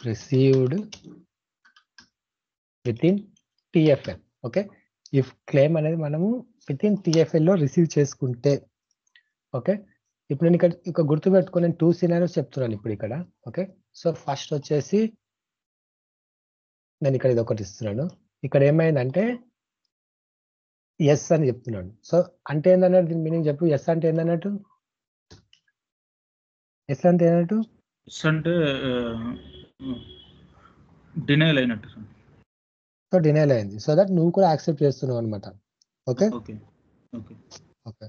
received within TFL. Okay, if claim అనేది మనము వితిన్ TFL లో రిసీవ్ చేసుకుంటే. ఓకే, ఇప్పుడు నేను ఇక్కడ గుర్తుపెట్టుకో, నేను 2 సినారియోస్ చెప్తున్నాను ఇప్పుడు ఇక్కడ. ఓకే, సో ఫస్ట్ వచ్చేసి నేను ఇక్కడ ఇది ఒకటి ఇస్తున్నాను. ఇక్కడ ఏమైందంటే ఎస్ అని చెప్తున్నాడు. సో అంటే ఏందన్నట్టు దీని మీనింగ్ చెప్పు. ఎస్ అంటే ఏందన్నట్టు? ఎస్ అంటే ఏంటంటూ? ఎస్ అంటే డినైల్ అయినట్టు సార్. సో డినైల్ అయింది. సో దట్ నువ్వు కూడా యాక్సెప్ట్ చేస్తున్నావు అనమాట. Okay okay okay okay.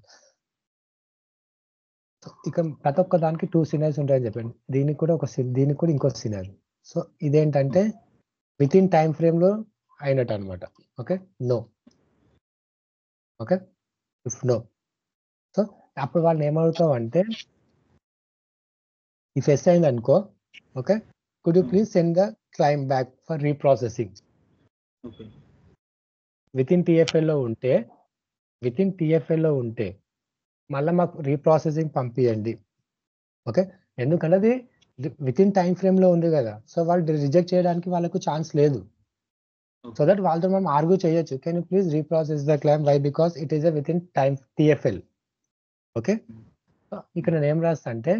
ఇక ప్రతి ఒక్క దానికి 2 సినారీస్ ఉంటాయని చెప్పండి. దీనికి కూడా దీనికి కూడా ఇంకో సినారీ. సో ఇదేంటంటే విత్ ఇన్ టైం ఫ్రేమ్ లో అయినట్టు అనమాట. Okay no. Okay if no. So అప్పుడు వాళ్ళని ఏమడుగుతావు అంటే ఇఫ్ ఎస్ అయింది అనుకో, okay could you please send the claim back for reprocessing. Okay within TFL లో ఉంటే మళ్ళీ మాకు రీప్రాసెసింగ్ పంపించండి. ఓకే ఎందుకంటే అది విత్ ఇన్ టైం ఫ్రేమ్ లో ఉంది కదా. సో వాళ్ళు రిజెక్ట్ చేయడానికి వాళ్ళకు ఛాన్స్ లేదు. సో దట్ వాళ్ళతో మనం ఆర్గ్యూ చేయొచ్చు. Can you please reprocess the claim why because it is within time TFL. Okay ఇక్కడ నేను ఏం రాస్తా అంటే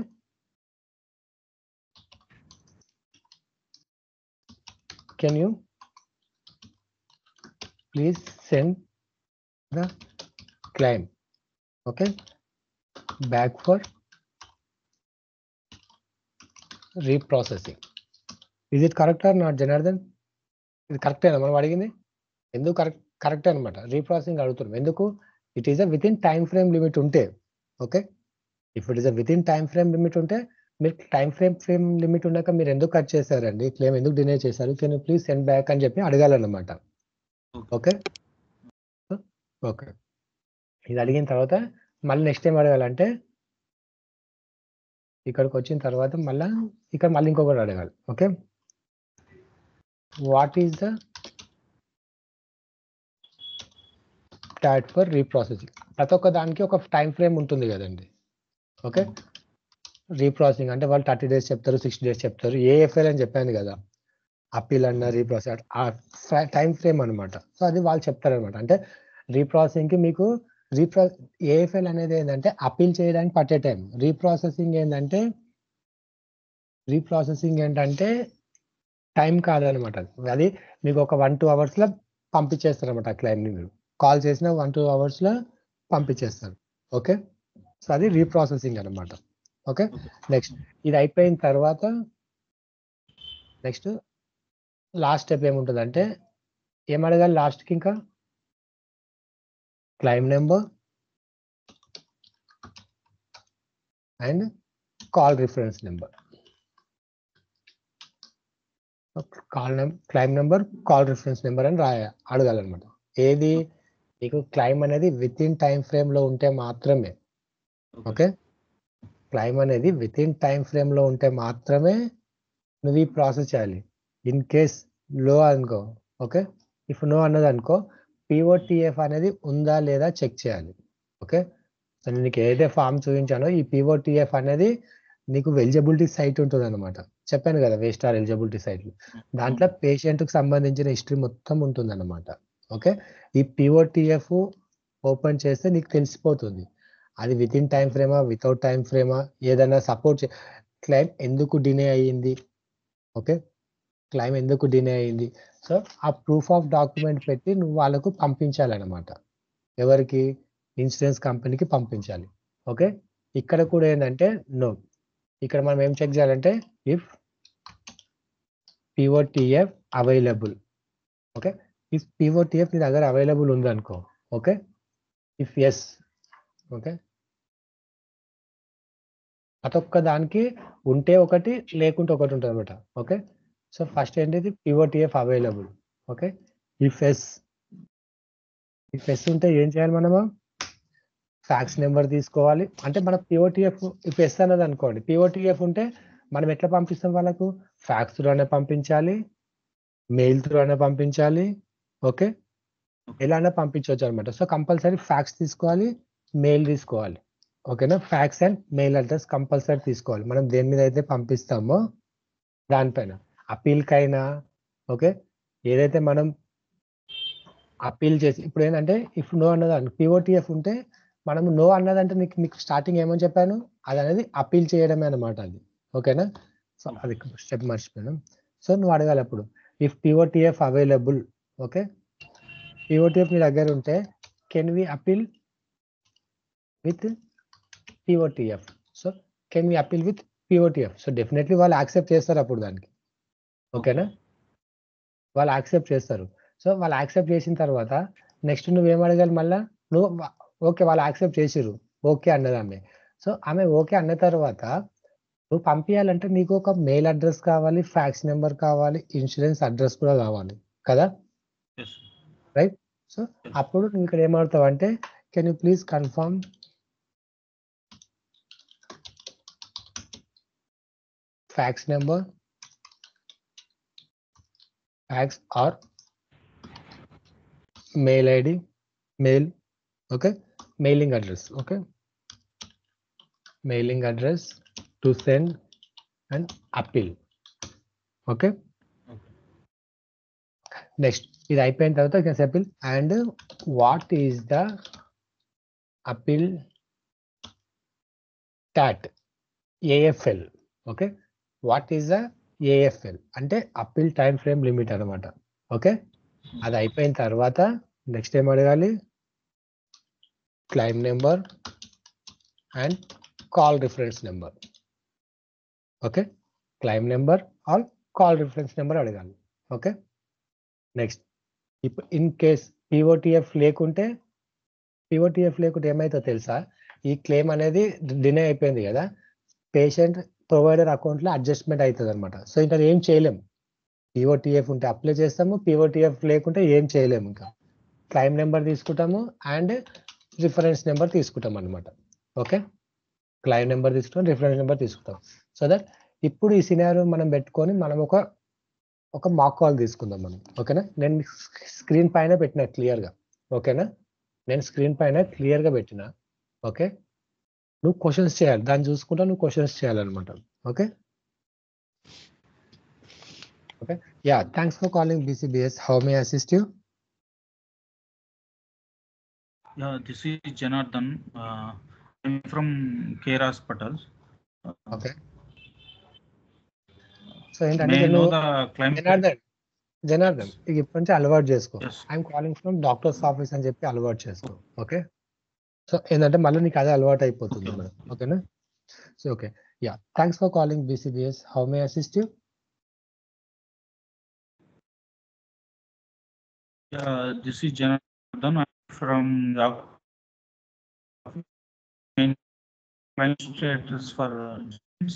can you please send the claim okay back for reprocessing. Is it correct or not Janardhan? ఇది కరెక్టేనా మనం అడిగింది? ఎందుకు కరెక్ట్ అనమాట. రీప్రాసెసింగ్ అడుగుతున్నాం ఎందుకు? It is within time frame limit ఉంటే. Okay if it is within time frame limit ఉంటే మీరు టైం ఫ్రేమ్ లిమిట్ ఉన్నాక మీరు ఎందుకు కట్ చేశారండి, క్లెయిమ్ ఎందుకు డినై చేశారు, can you please send back అని చెప్పి అడగాలన్నమాట. ఓకే ఓకే ఇది అడిగిన తర్వాత మళ్ళీ నెక్స్ట్ ఏం అడగాలంటే ఇక్కడికి వచ్చిన తర్వాత మళ్ళీ ఇక్కడ మళ్ళీ ఇంకొకటి అడగాలి. Okay what is the start for reprocessing. ప్రతి ఒక్క దానికి ఒక టైం ఫ్రేమ్ ఉంటుంది కదండి. ఓకే రీప్రాసెసింగ్ అంటే వాళ్ళు 30 days చెప్తారు, 60 days చెప్తారు. ఏఎఫ్ఎల్ అని చెప్పాను కదా, అప్పీల్ అన్న రీప్రాసెస్ ఆ టైం ఫ్రేమ్ అనమాట. సో అది వాళ్ళు చెప్తారనమాట. అంటే రీప్రాసెసింగ్కి మీకు ఏఎఫ్ఎల్ అనేది ఏంటంటే అప్పీల్ చేయడానికి పట్టే టైం. రీప్రాసెసింగ్ ఏంటంటే టైం కాదనమాట. అది మీకు ఒక 1-2 hours లో పంపించేస్తారు ఆ క్లైమ్ని. మీరు కాల్ చేసిన 1-2 hours లో పంపించేస్తారు. ఓకే సో అది రీప్రాసెసింగ్ అనమాట. ఓకే నెక్స్ట్ ఇది అయిపోయిన తర్వాత నెక్స్ట్ లాస్ట్ స్టెప్ ఏముంటుంది అంటే ఏం అడగాలి లాస్ట్కి? ఇంకా claim number and call reference number. Claim number call reference number అని అడగాలన్నమాట. ఏది మీకు క్లైమ్ అనేది విత్ ఇన్ టైం ఫ్రేమ్ లో ఉంటే మాత్రమే. ఓకే క్లైమ్ అనేది విత్ ఇన్ టైం ఫ్రేమ్ లో ఉంటే మాత్రమే నువ్వు ఈ ప్రాసెస్ చేయాలి. ఇన్ కేస్ లో అనుకో, ఓకే ఇఫ్ నో అన్నది అనుకో, పిఓటిఎఫ్ అనేది ఉందా లేదా చెక్ చేయాలి. ఓకే సో నేను నీకు ఏదైతే ఫామ్ చూపించానో ఈ పిఓటిఎఫ్ అనేది నీకు ఎలిజిబిలిటీ సైట్ ఉంటుంది అనమాట. చెప్పాను కదా వేస్టార్ ఎలిజిబిలిటీ సైట్లు, దాంట్లో పేషెంట్కి సంబంధించిన హిస్టరీ మొత్తం ఉంటుంది అనమాట. ఓకే ఈ పిఓటిఎఫ్ ఓపెన్ చేస్తే నీకు తెలిసిపోతుంది అది విత్ ఇన్ టైం ఫ్రేమా వితౌట్ టైం ఫ్రేమా, ఏదైనా సపోర్ట్ క్లైమ్ ఎందుకు డినే అయ్యింది. ఓకే క్లైమ్ ఎందుకు డినే అయ్యింది. సో ఆ ప్రూఫ్ ఆఫ్ డాక్యుమెంట్ పెట్టి నువ్వు వాళ్ళకు పంపించాలన్నమాట. ఎవరికి? ఇన్సూరెన్స్ కంపెనీకి పంపించాలి. ఓకే ఇక్కడ కూడా ఏంటంటే నో, ఇక్కడ మనం ఏం చెక్ చేయాలంటే ఇఫ్ పిఓటిఎఫ్ అవైలబుల్. ఓకే ఇఫ్ పిఓటిఎఫ్ నీ దగ్గర అవైలబుల్ ఉందనుకో. Okay if yes. ఓకే ప్రతి ఒక్క దానికి ఉంటే ఒకటి లేకుంటే ఒకటి ఉంటుంది అనమాట. ఓకే సో ఫస్ట్ ఏంటిది పిఓటిఎఫ్ అవైలబుల్. ఓకే ఇఫ్ ఎస్ ఉంటే ఏం చేయాలి మనము? ఫ్యాక్స్ నెంబర్ తీసుకోవాలి. అంటే మన పిఓటిఎఫ్ ఇఫ్ ఎస్ అన్నది అనుకోండి, పిఓటిఎఫ్ ఉంటే మనం ఎట్లా పంపిస్తాం వాళ్ళకు? ఫ్యాక్స్ త్రూనే పంపించాలి, మెయిల్ త్రూనే పంపించాలి. ఓకే ఎలానే పంపించవచ్చు అనమాట. సో కంపల్సరీ ఫ్యాక్స్ తీసుకోవాలి, మెయిల్ తీసుకోవాలి. ఓకేనా facts and mail address compulsory తీసుకోవాలి. మనం దేని మీద అయితే పంపిస్తామో దానిపైన అప్పీల్కైనా. ఓకే ఏదైతే మనం అప్పీల్ చేసి ఇప్పుడు ఏంటంటే ఇఫ్ నో అన్నది పిఓటిఎఫ్ ఉంటే మనము నో అన్నదంటే మీకు స్టార్టింగ్ ఏమని చెప్పాను, అది అనేది అప్పీల్ చేయడమే అనమాట అది. ఓకేనా సో అది స్టెప్ మర్చిపోయాను. సో నువ్వు అడగాలి అప్పుడు ఇఫ్ పిఓటిఎఫ్ అవైలబుల్. ఓకే పిఓటిఎఫ్ మీ దగ్గర ఉంటే can we appeal with POTF? So can we appeal with POTF? So definitely వాళ్ళు యాక్సెప్ట్ చేస్తారు అప్పుడు దానికి. ఓకేనా? వాళ్ళు యాక్సెప్ట్ చేస్తారు. సో వాళ్ళు యాక్సెప్ట్ చేసిన తర్వాత నెక్స్ట్ నువ్వేం అడగాలి మళ్ళా? నువ్వు ఓకే వాళ్ళు యాక్సెప్ట్ చేసిర్రు, ఓకే అన్నది ఆమె. సో ఆమె ఓకే అన్న తర్వాత నువ్వు పంపించాలంటే నీకు ఒక మెయిల్ అడ్రస్ కావాలి, ఫ్యాక్స్ నెంబర్ కావాలి, ఇన్సూరెన్స్ అడ్రస్ కూడా కావాలి కదా, రైట్? సో అప్పుడు నువ్వు ఇక్కడ ఏమవుతావు అంటే can you please confirm fax number, fax or mail ID, mail, okay, mailing address, okay, mailing address to send an appeal, okay. Next ఇది అయిపోయిన తర్వాత you can say appeal and what is the appeal TAT AFL, okay, what is the AFL అంటే appeal time frame limit అన్నమాట, ఓకే. అది అయిపోయిన తర్వాత నెక్స్ట్ ఏం అడగాలి? Claim number and call reference number, okay. Claim number or call reference number అడగాలి, ఓకే. నెక్స్ట్ ఇప్పుడు ఇన్ కేస్ పిఓటిఎఫ్ లేకుంటే ఏమైతే తెలుసా, ఈ క్లెయిమ్ అనేది డినే అయిపోయింది కదా, పేషెంట్ ప్రొవైడర్ అకౌంట్లో అడ్జస్ట్మెంట్ అవుతుంది అనమాట. సో ఇంకా ఏం చేయలేము. పిఓటిఎఫ్ ఉంటే అప్లై చేస్తాము, పిఓటిఎఫ్ లేకుంటే ఏం చేయలేము. ఇంకా క్లైమ్ నెంబర్ తీసుకుంటాము అండ్ రిఫరెన్స్ నెంబర్ తీసుకుంటాం అనమాట, ఓకే. క్లైమ్ నెంబర్ తీసుకుంటాం, రిఫరెన్స్ నెంబర్ తీసుకుంటాం. సో దట్ ఇప్పుడు ఈ సినారియో మనం పెట్టుకొని మనం ఒక మాక్ కాల్ తీసుకుందాం మనం, ఓకేనా. నేను స్క్రీన్ పైన పెట్టిన క్లియర్గా, ఓకేనా. నేను స్క్రీన్ పైన క్లియర్గా పెట్టిన, ఓకే. నువ్వు క్వశ్చన్స్ చేయాలి, దాన్ని చూసుకుంటా నువ్వు క్వశ్చన్స్ చేయాలన్నమాట, okay. Okay, yeah, thanks for calling BCBS. How may I assist you? Yeah, this is Janardhan. I'm from Care Hospitals. Okay. So ఏంటంటే May I know నువ్వు the claim? జనార్దన్ ఇప్పటి నుంచి అలవాటు చేసుకో. Yes. I'm calling from doctor's office అని చెప్పి అలవాటు చేసుకో, ఓకే. సో ఏంటంటే మళ్ళీ నీకు అదే అలవాటు అయిపోతుంది, ఓకేనా. So okay, yeah, thanks for calling BCBS. How may I assist you? Yeah, this is Janardhan. I'm from claim status for James.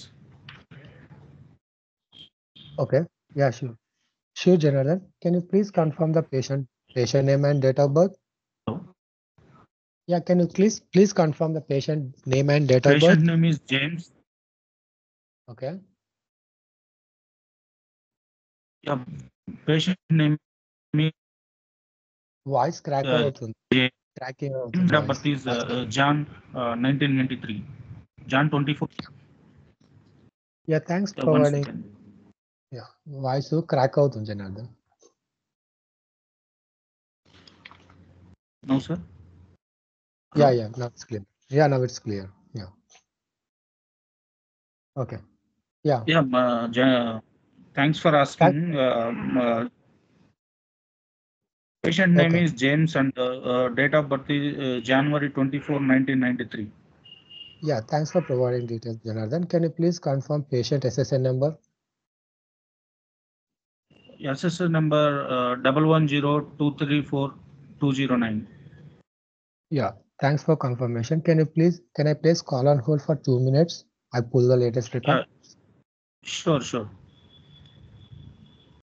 Okay, yeah, sure Janardhan, can you please confirm the patient name and date of birth? Hello. Yeah, can you please confirm the patient name and date of birth? Patient name is James. Okay. Yeah, patient name is voice crack అవుతుంది, క్రాకింగ్ అవుతుంది. date of birth is Jan 1993. Jan 24. Yeah, thanks for providing. Yeah, voice crack అవుతుంది Janardhan. No sir. Yeah, now it's clear. Yeah, now it's clear. Yeah. Okay. Yeah. Thanks for asking. Patient name is James and date of birth is January 24, 1993. Yeah, thanks for providing details, Janardhan. Can you please confirm patient SSN number? SSN number 1102342009. Yeah, thanks for confirmation. Can I place call on hold for 2 minutes? I pull the latest record. Sure.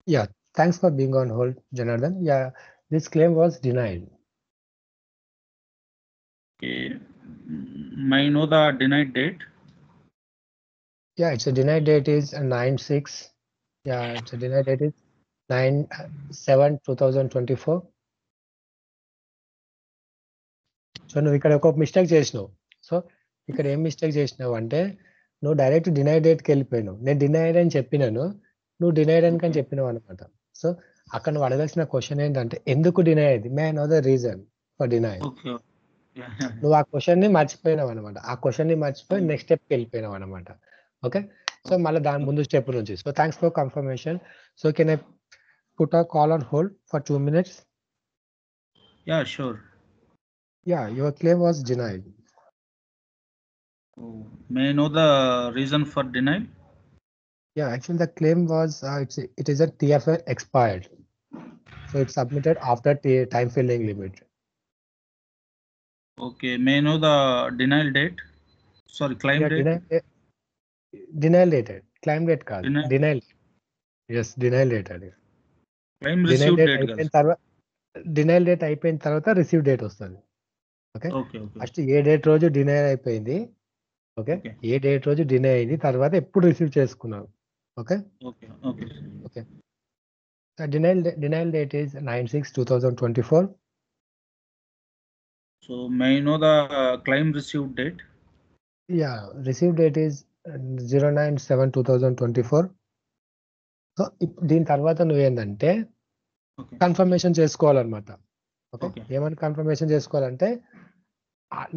Yeah, thanks for being on hold, Janardhan. Yeah, this claim was denied. Okay. May I know the denied date? Yeah, it's a denied date is 9/6. Yeah, it's a denied date is 9/7/2024. So నువ్వు ఇక్కడ ఒక మిస్టేక్ చేసినావు. సో ఇక్కడ ఏం మిస్టేక్ చేసినావు అంటే నువ్వు డైరెక్ట్ డినైడ్ డేట్కి వెళ్ళిపోయినావు. నేను డినైడ్ అని చెప్పినాను, నువ్వు డినైడ్ అని కానీ చెప్పినావు అనమాట. సో అక్కడ నువ్వు అడగాల్సిన క్వశ్చన్ ఏంటంటే ఎందుకు డినై అయింది, మే I know the reason for deny. నువ్వు ఆ క్వశ్చన్ ని మర్చిపోయినావు అనమాట. ఆ క్వశ్చన్ ని మర్చిపోయి నెక్స్ట్ స్టెప్కి వెళ్ళిపోయినావు అనమాట, ఓకే. సో మళ్ళీ దాని ముందు స్టెప్ నుంచి. So thanks for confirmation. So can I put a call on hold for 2 minutes? Yeah, sure. Yeah, your claim was denied. Oh, may I know the reason for denial? Yeah, actually the claim was it is a TFL expired. So it's submitted after time filling limit. Okay, may I know the denial date? Sorry, claim Yeah, date? denial dated. Claim date కాదు. Denial. Denial. Yes, denial date అది. Claim Denial received date date అయిపోయిన కదా? తర్వాత denial date అయిపోయిన తర్వాత రిసీవ్ డేట్ వస్తుంది. ఓకే, ఓకే ఓకే ఫస్ట్ ఏ డేట్ రోజు డినైల్ అయిపోయింది. ఓకే, ఓకే ఏ డేట్ రోజు డినై అయింది తర్వాత ఎప్పుడు రిసీవ్ చేసుకున్నావు. Okay okay okay. Okay, denial date is 9/6/2024. So may I know the claim received date? Yeah, receive date is 09/7/2024. So దీని తర్వాత నువ్వేందంటే Okay. కన్ఫర్మేషన్ చేసుకోవాలన్నమాట. Okay, Okay. ఏమని కన్ఫర్మేషన్ చేసుకోవాలంటే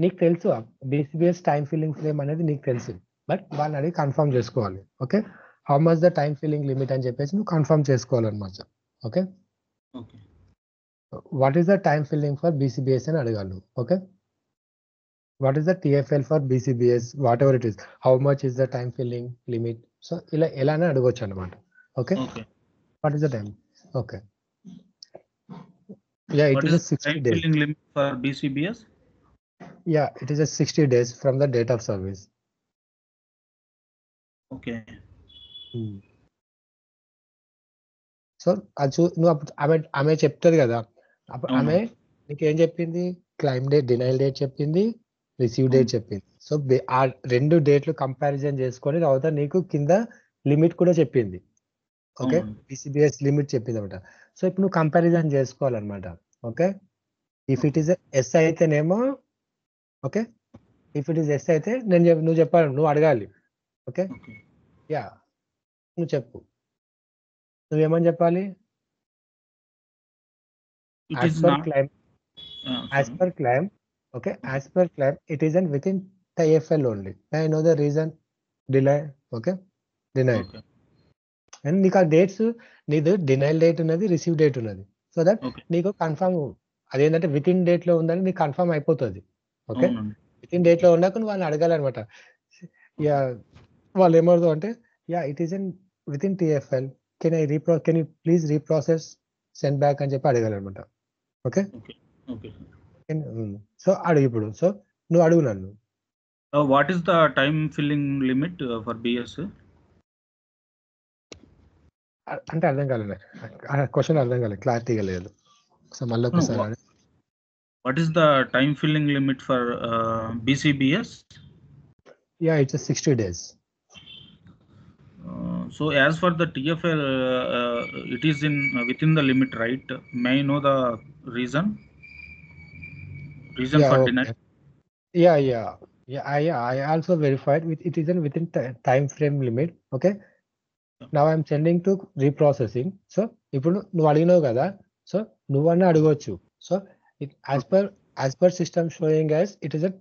నీకు తెలుసు బీసీబీఎస్ టైం ఫిల్లింగ్ ఫ్రేమ్ అనేది నీకు తెలుసు, బట్ వాళ్ళని అడిగి కన్ఫర్మ్ చేసుకోవాలి. Okay, how much the time filing limit అని చెప్పేసి నువ్వు కన్ఫర్మ్ చేసుకోవాలన్నమాట. Okay, Okay. What is the time filing for BCBS అని అడగాలి నువ్వు. Okay, what is the TFL for BCBS, whatever it is, how much is the time filing limit. So ఇలా ఎలానే అడగొచ్చు అనమాట. Okay, Okay. What is the time. Okay, yeah, What it is is a the 60 time days. filling limit for BCBS? Yeah, it is a 60 days from the date of service. Okay. So అది నువ్వు అప్పుడు ఆమె చెప్తుంది కదా, అప్పుడు అవును. ఆమె నీకు ఏం చెప్పింది, క్లైమ్ డేట్, డినైల్ డేట్ చెప్పింది, రిసీవ్ డేట్ చెప్పింది. సో ఆ రెండు డేట్లు కంపారిజన్ చేసుకొని తర్వాత నీకు కింద లిమిట్ కూడా చెప్పింది. ఓకే, అవును. బీసీబీఎస్ లిమిట్ చెప్పింది అనమాట. సో ఇప్పుడు నువ్వు కంపారిజన్ చేసుకోవాలన్నమాట. Okay, if it is yes అయితేనేమో, okay, if it is yes అయితే నువ్వు చెప్పాలి, నువ్వు అడగాలి. Okay, Okay. యా, నువ్వు చెప్పు, నువ్వేమని చెప్పాలి. It As is per not. claim, as Sorry. per claim, okay, as per claim, it is within TFL only. I know the reason delay, okay, denied. Okay. And నీకు ఆ డేట్స్, నీది డినైల్ డేట్ ఉన్నది, రిసీవ్ డేట్ ఉన్నది. So that Okay. నీకు కన్ఫర్మ్ అదేంటంటే విత్ ఇన్ డేట్ లో ఉందని నీకు కన్ఫర్మ్ అయిపోతుంది. ఓకే, అవునండి. విత్ ఇన్ డేట్ లో ఉన్నాక నువ్వు వాళ్ళని అడగాలన్నమాట. యా, వాళ్ళు ఏమవుతుంది అంటే, yeah it is in within TFL, can you please reprocess send back అని చెప్పి అడగాలన్నమాట. Okay, Okay. Okay. సో అడుగు ఇప్పుడు. సో నువ్వు అడుగు నన్ను. What is the time filling limit for BS? అంటే అర్థం కాలేదు, క్వశ్చన్ అర్థం కాలేదు, క్లారిటీగా లేదు. సో మళ్ళీ ఒకసారి. What is the time filling limit for BCBS? Yeah, it's a 60 days. So as for the TFL, it is in within the limit, right? May I know the reason? Reason Yeah, for okay. denial? I also verified it isn't within time frame limit. Okay, now I'm sending to reprocessing. So ఇప్పుడు నువ్వు అడిగినావు కదా, సో నువ్వన్నా అడగవచ్చు. So as per system showing as it is a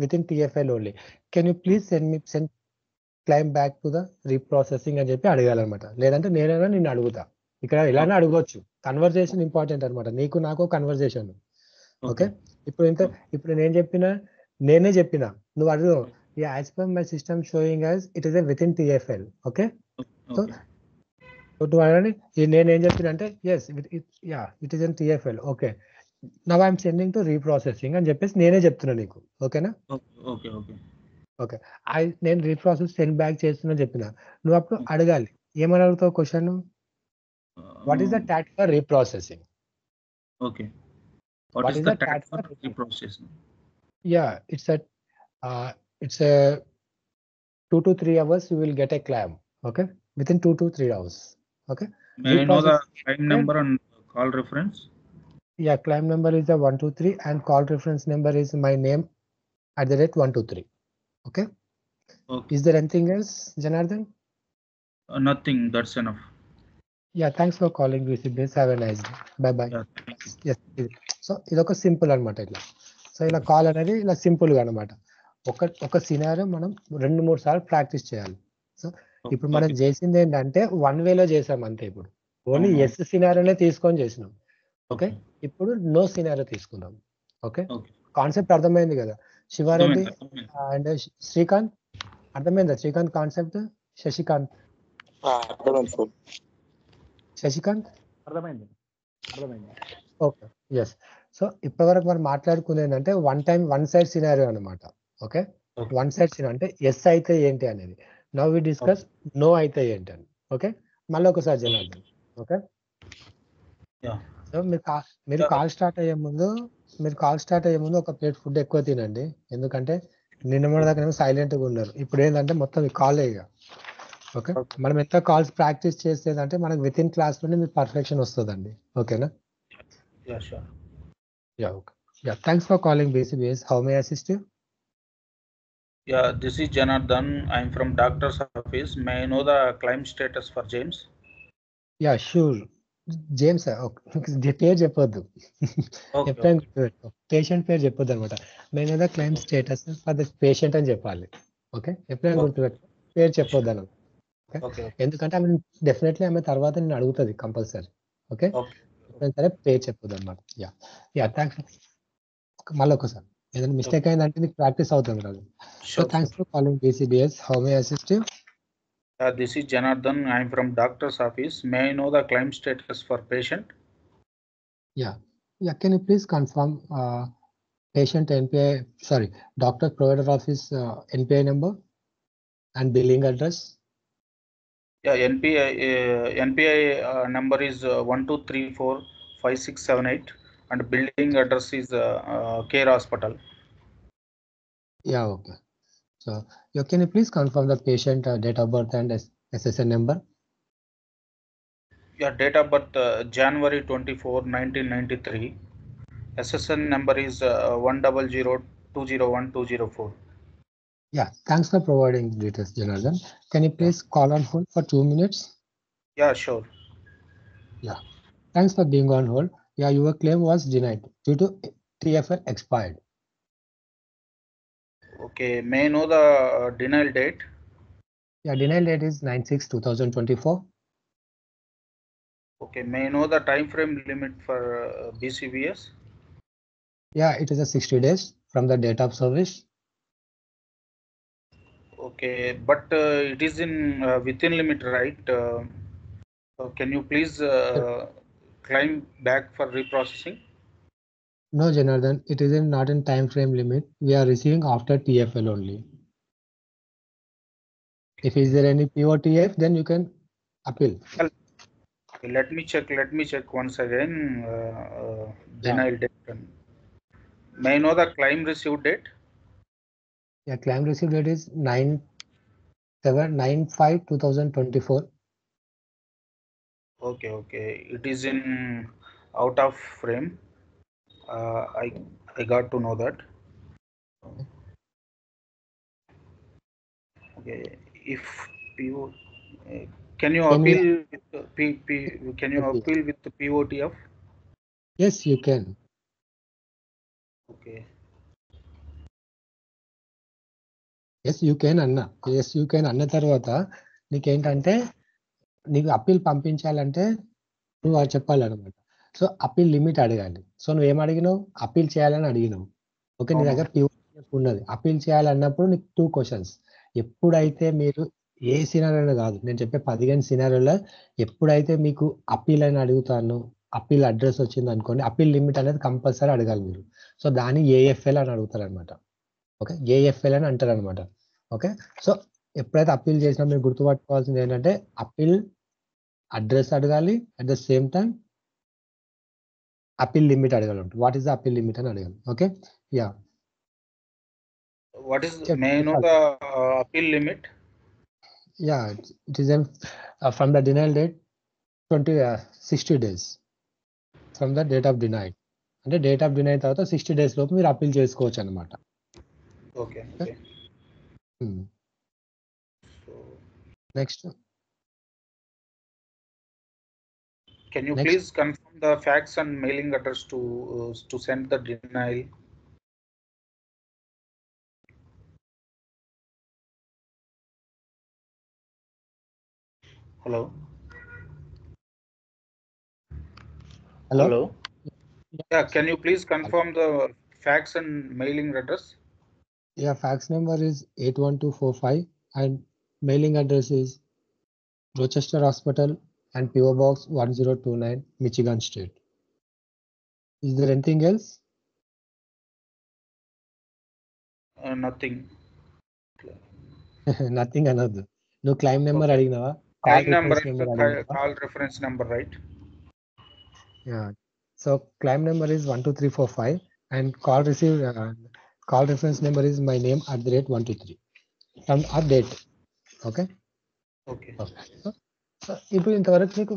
within TFL only. Can you please send claim back to the reprocessing అని చెప్పి అడగాలన్నమాట. లేదంటే నేనైనా నిన్ను అడుగుతా. ఇక్కడ ఇలానే అడగవచ్చు. కన్వర్జేషన్ ఇంపార్టెంట్ అనమాట, నీకు నాకు కన్వర్జేషన్. ఓకే, ఇప్పుడు నేనే చెప్పిన నువ్వు అడుగు, as per my system showing as it is within TFL. Okay, so నువ్వు అడగని నేనేం చెప్పిన అంటే yes it is in TFL. Okay, now I'm sending to reprocessing అని చెప్పేసి నేనే చెప్తున్నా నీకు. ఓకేనా? ఓకే ఓకే ఓకే, నేను రీప్రాసెస్ సెండ్ బ్యాక్ చేస్తున్నా చెప్పిన, నువ్వు అప్పుడు అడగాలి. ఏమని అడుగుతావు question, what is the tax for reprocessing? Okay, what is the tax for reprocessing? Yeah, it's a 2 to 3 hours you will get a claim. Okay, within 2 to 3 hours. Okay, May I know the claim number and call reference? Yeah, claim number is a 123 and call reference number is my name @123. Okay, is there anything else, Janardhan? Nothing, that's enough. Yeah, thanks for calling VCBS. Have a nice day. Bye bye. Yeah, thank you. Yes, so ఇదొక సింపుల్ అనమాట. ఇట్లా సో ఇలా కాల్ అనేది ఇలా సింపుల్గా అనమాట. ఒక సినారియో మనం 2-3 సార్లు ప్రాక్టీస్ చేయాలి. సో ఇప్పుడు మనం చేసింది ఏంటంటే 1 వేలో చేసాం అంతే. ఇప్పుడు ఓన్లీ ఎస్ సినారియోనే తీసుకొని చేసినాం. ఓకే, ఇప్పుడు నో సినారియో తీసుకుందాం. ఓకే, కాన్సెప్ట్ అర్థమైంది కదా శివారెడ్డి అర్థమైంది. అండ్ శ్రీకాంత్ అర్థమైందా శ్రీకాంత్ కాన్సెప్ట్ శశికాంత్ అర్థమైంది సార్. శశికాంత్ అర్థమైంది. ఓకే ఎస్ సో ఇప్పటివరకు మనం మాట్లాడుకునేది ఏంటంటే వన్ సైడ్ సినారియో అనమాట okay Okay. One side scenario అంటే ఎస్ అయితే ఏంటి అనేది నౌ వి డిస్కస్ నో అయితే ఏంటి అని ఓకే మళ్ళీ ఒకసారి జనార్దన్ ఓకే Yeah. సో మీరు కాల్ స్టార్ట్ అయ్యే ముందు ఒక ప్లేట్ ఫుడ్ ఎక్కువ తినండి ఎందుకంటే నిన్న మొన్న దాకా సైలెంట్గా ఉన్నారు ఇప్పుడు ఏంటంటే మొత్తం కాలే ఇక ఓకే మనం ఎంత కాల్స్ ప్రాక్టీస్ చేసేదంటే మనకు విత్ ఇన్ క్లాస్ లోనే మీకు పర్ఫెక్షన్ వస్తుందండి ఓకేనా Yeah, sure. Yeah, thanks for calling BCBS. How may I assist you? Yeah, this is Janardhan. I'm from doctor's office. May I know the claim status for James? Yeah, sure. James, పేరు చెప్పొద్దు ఎప్పుడైనా గుర్తుపెట్టుకో పేషెంట్ పేరు చెప్పొద్దు అనమాట మేము ఏదో claim status for the patient అని చెప్పాలి ఓకే ఎప్పుడైనా గుర్తుపెట్టుకో పేరు చెప్పొద్దు అన్నమాట Okay. ఎందుకంటే ఆమె డెఫినెట్లీ ఆమె తర్వాత నేను అడుగుతుంది కంపల్సరీ ఓకే ఎప్పుడైనా సరే పేరు చెప్పొద్దు అనమాట యా థ్యాంక్స్ మళ్ళీ ఒకసారి ఏదైనా మిస్టేక్ అయిందంటే నీకు ప్రాక్టీస్ అవుతుంది కాదు so thanks for calling BCBS. How may I assist you? This is Janardhan. I'm from doctor's office. May I know the claim status for patient? Yeah, can you please confirm patient NPI, sorry, doctor provider office NPI number and billing address? Yeah, NPI number is 12345678 and building address is Care Hospital. Yeah, okay. So can you please confirm the patient date of birth and SSN number? Yeah, date of birth January 24, 1993. SSN number is 100201204. Yeah, thanks for providing details, Janardhan. Can you please call on hold for 2 minutes? Yeah, sure. Yeah, thanks for being on hold. Yeah, your claim was denied due to TFL expired. Okay, may I know the denial date? Yeah, denial date is 9/6/2024. Okay, may I know the time frame limit for BCBS? Yeah, it is a 60 days from the date of service. Okay, but it is in within limit, right? Can you please claim back for reprocessing? No, Janardhan, it is not in time frame limit. We are receiving after TFL only. If is there any POTF, then you can appeal. Okay, let me check once again. Denial date. May I know the claim received date? Yeah, claim received date is 9/5/2024. Okay, it is in out of frame. I got to know that. Okay, if PO, can you appeal with can you appeal with the POTF? Yes, you can. Okay. Yes, you can అన్న తర్వాత నీకేంటంటే నీకు అప్పీల్ పంపించాలంటే నువ్వు అది చెప్పాలన్నమాట సో అప్పీల్ లిమిట్ అడగాలి సో నువ్వు ఏం అడిగినావు అప్పీల్ చేయాలని అడిగినావు ఓకే నీ దగ్గర POTF ఉన్నది అప్పీల్ చేయాలన్నప్పుడు నీకు 2 క్వశ్చన్స్ ఎప్పుడైతే మీరు ఏ సినారియోలో కాదు నేను చెప్పే 15 సినారియోలో ఎప్పుడైతే మీకు అప్పీల్ అని అడుగుతాను అప్పీల్ అడ్రస్ వచ్చింది అనుకోండి అప్పీల్ లిమిట్ అనేది కంపల్సరీ అడగాలి మీరు సో దాన్ని AFL అని అడుగుతారు అనమాట ఓకే AFL అని అంటారు అనమాట ఓకే సో ఎప్పుడైతే అప్పీల్ చేసినా మీరు గుర్తుపట్టుకోవాల్సింది ఏంటంటే అప్పీల్ అడ్రస్ అడగాలి at the same time appeal limit అడగాలి what is the appeal limit అని అడగాలి okay yeah What is may I know the appeal limit? Yeah, it is from the denial date 60 days from the date of denied అంటే డేట్ ఆఫ్ డినైడ్ తర్వాత 60 days లోపు మీరు అప్పీల్ చేసుకోవచ్చు అనమాట Okay. So next can you please confirm the fax and mailing address to send the denial? Hello. Yeah, can you please confirm the fax and mailing address? Yeah, fax number is 81245 and mailing address is Rochester Hospital and PO Box 1029, Michigan State. Is there anything else? Nothing. Nothing another. No claim number Okay. అడిగినావా? Call Claim number, reference number అడిగినావా? call reference number, right? Yeah. So claim number is 12345 and call received call reference number is my name @123 from our date. Okay. Okay. So ఇప్పుడు ఇంతవరకు మీకు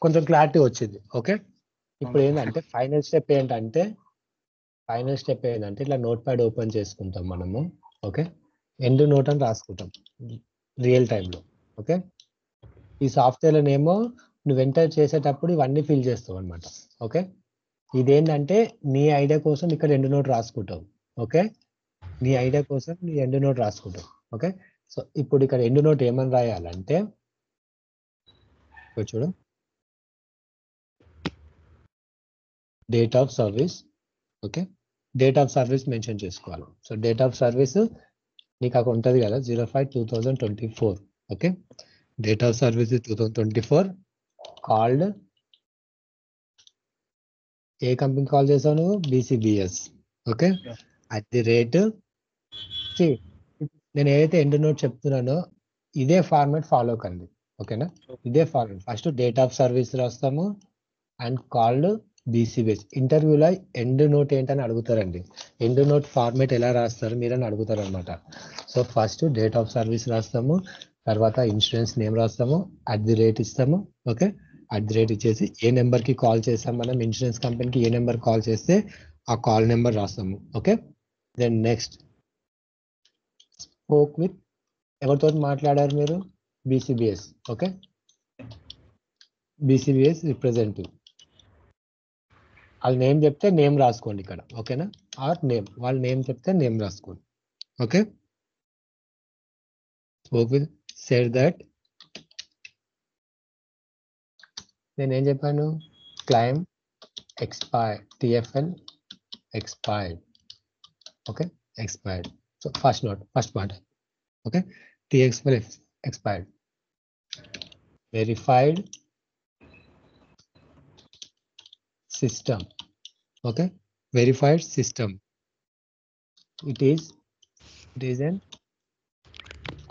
కొంచెం క్లారిటీ వచ్చింది. ఓకే. ఇప్పుడు ఏంటంటే ఫైనల్ స్టెప్ ఏంటంటే ఇట్లా నోట్ ప్యాడ్ ఓపెన్ చేసుకుంటాం మనము. ఓకే. ఎండ్ నోట్ అని రాసుకుంటాం రియల్ టైంలో. ఓకే. ఈ సాఫ్ట్వేర్లోనేమో నువ్వు ఎంటర్ చేసేటప్పుడు ఇవన్నీ ఫిల్ చేస్తావు అనమాట. ఓకే. ఇదేంటంటే నీ ఐడియా కోసం ఇక్కడ ఎండ్ నోట్ రాసుకుంటావు. ఓకే. నీ ఐడియా కోసం నీ ఎండ్ నోట్ రాసుకుంటావు. ఓకే. సో ఇప్పుడు ఇక్కడ ఎండ్ నోట్ ఏమని రాయాలంటే చూడు, date of service. Okay. Date of service mention చేసుకోవాలి. సో డేట్ ఆఫ్ సర్వీస్ నీకు అక్కడ ఉంటుంది కదా 05/2024. Okay. Date of service 2024 called a company call చేసావు నువ్వు? BCBS. ఓకే. @ నేను ఏదైతే ఎండ్ నోట్ చెప్తున్నానో ఇదే ఫార్మాట్ ఫాలో కండి. ఓకేనా? ఇదే format. First date of service రాస్తాము అండ్ కాల్డ్ BCBS. ఇంటర్వ్యూలో ఎండ్ నోట్ ఏంటని అడుగుతారండి. ఎండ్ నోట్ ఫార్మాట్ ఎలా రాస్తారు మీరని అడుగుతారు అనమాట. So first date of service రాస్తాము, తర్వాత ఇన్సూరెన్స్ నేమ్ రాస్తాము, @ ఇస్తాము. ఓకే. @ ఇచ్చేసి ఏ నెంబర్కి కాల్ చేస్తాం మనం, ఇన్సూరెన్స్ కంపెనీకి ఏ నెంబర్ కాల్ చేస్తే ఆ కాల్ నెంబర్ రాస్తాము. Okay. Then next spoke with, ఎవరితో మాట్లాడారు మీరు? BCBS. ఓకే. BCBS representative. వాళ్ళ నేమ్ చెప్తే నేమ్ రాసుకోండి ఇక్కడ. ఓకేనా? ఆర్ నేమ్, వాళ్ళ నేమ్ చెప్తే నేమ్ రాసుకోండి. Okay. Spoke with, said that నేనేం చెప్పాను? Claim TFL expired. Okay. expired. So first note, first part. Okay. TFL expired. verified system. Okay. Verified system. It is an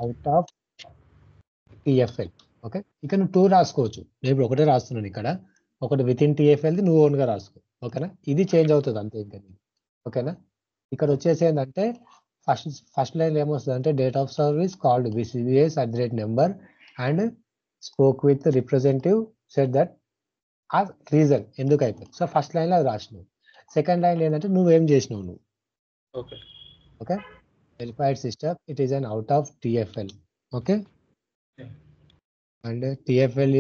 out of TFL. Okay. ఇక్కడ నువ్వు 2 రాసుకోవచ్చు. నేను ఇప్పుడు ఒకటే రాస్తున్నాను ఇక్కడ. ఒకటి విత్ ఇన్ TFLది నువ్వు ఓన్గా రాసుకో. ఓకేనా? ఇది చేంజ్ అవుతుంది అంతే ఇంకా. ఓకేనా? ఇక్కడ వచ్చేసి ఏంటంటే ఫస్ట్ లైన్ ఏమొస్తుంది అంటే date of service called BCBS @number and spoke with representative said that ఆ రీజన్ ఎందుకు అయిపోయింది. సో ఫస్ట్ లైన్లో అది రాసినావు. సెకండ్ లైన్ ఏంటంటే నువ్వేం చేసినావు నువ్వు. Okay. Okay. Verified system, it is in out of TFL. Okay. And TFL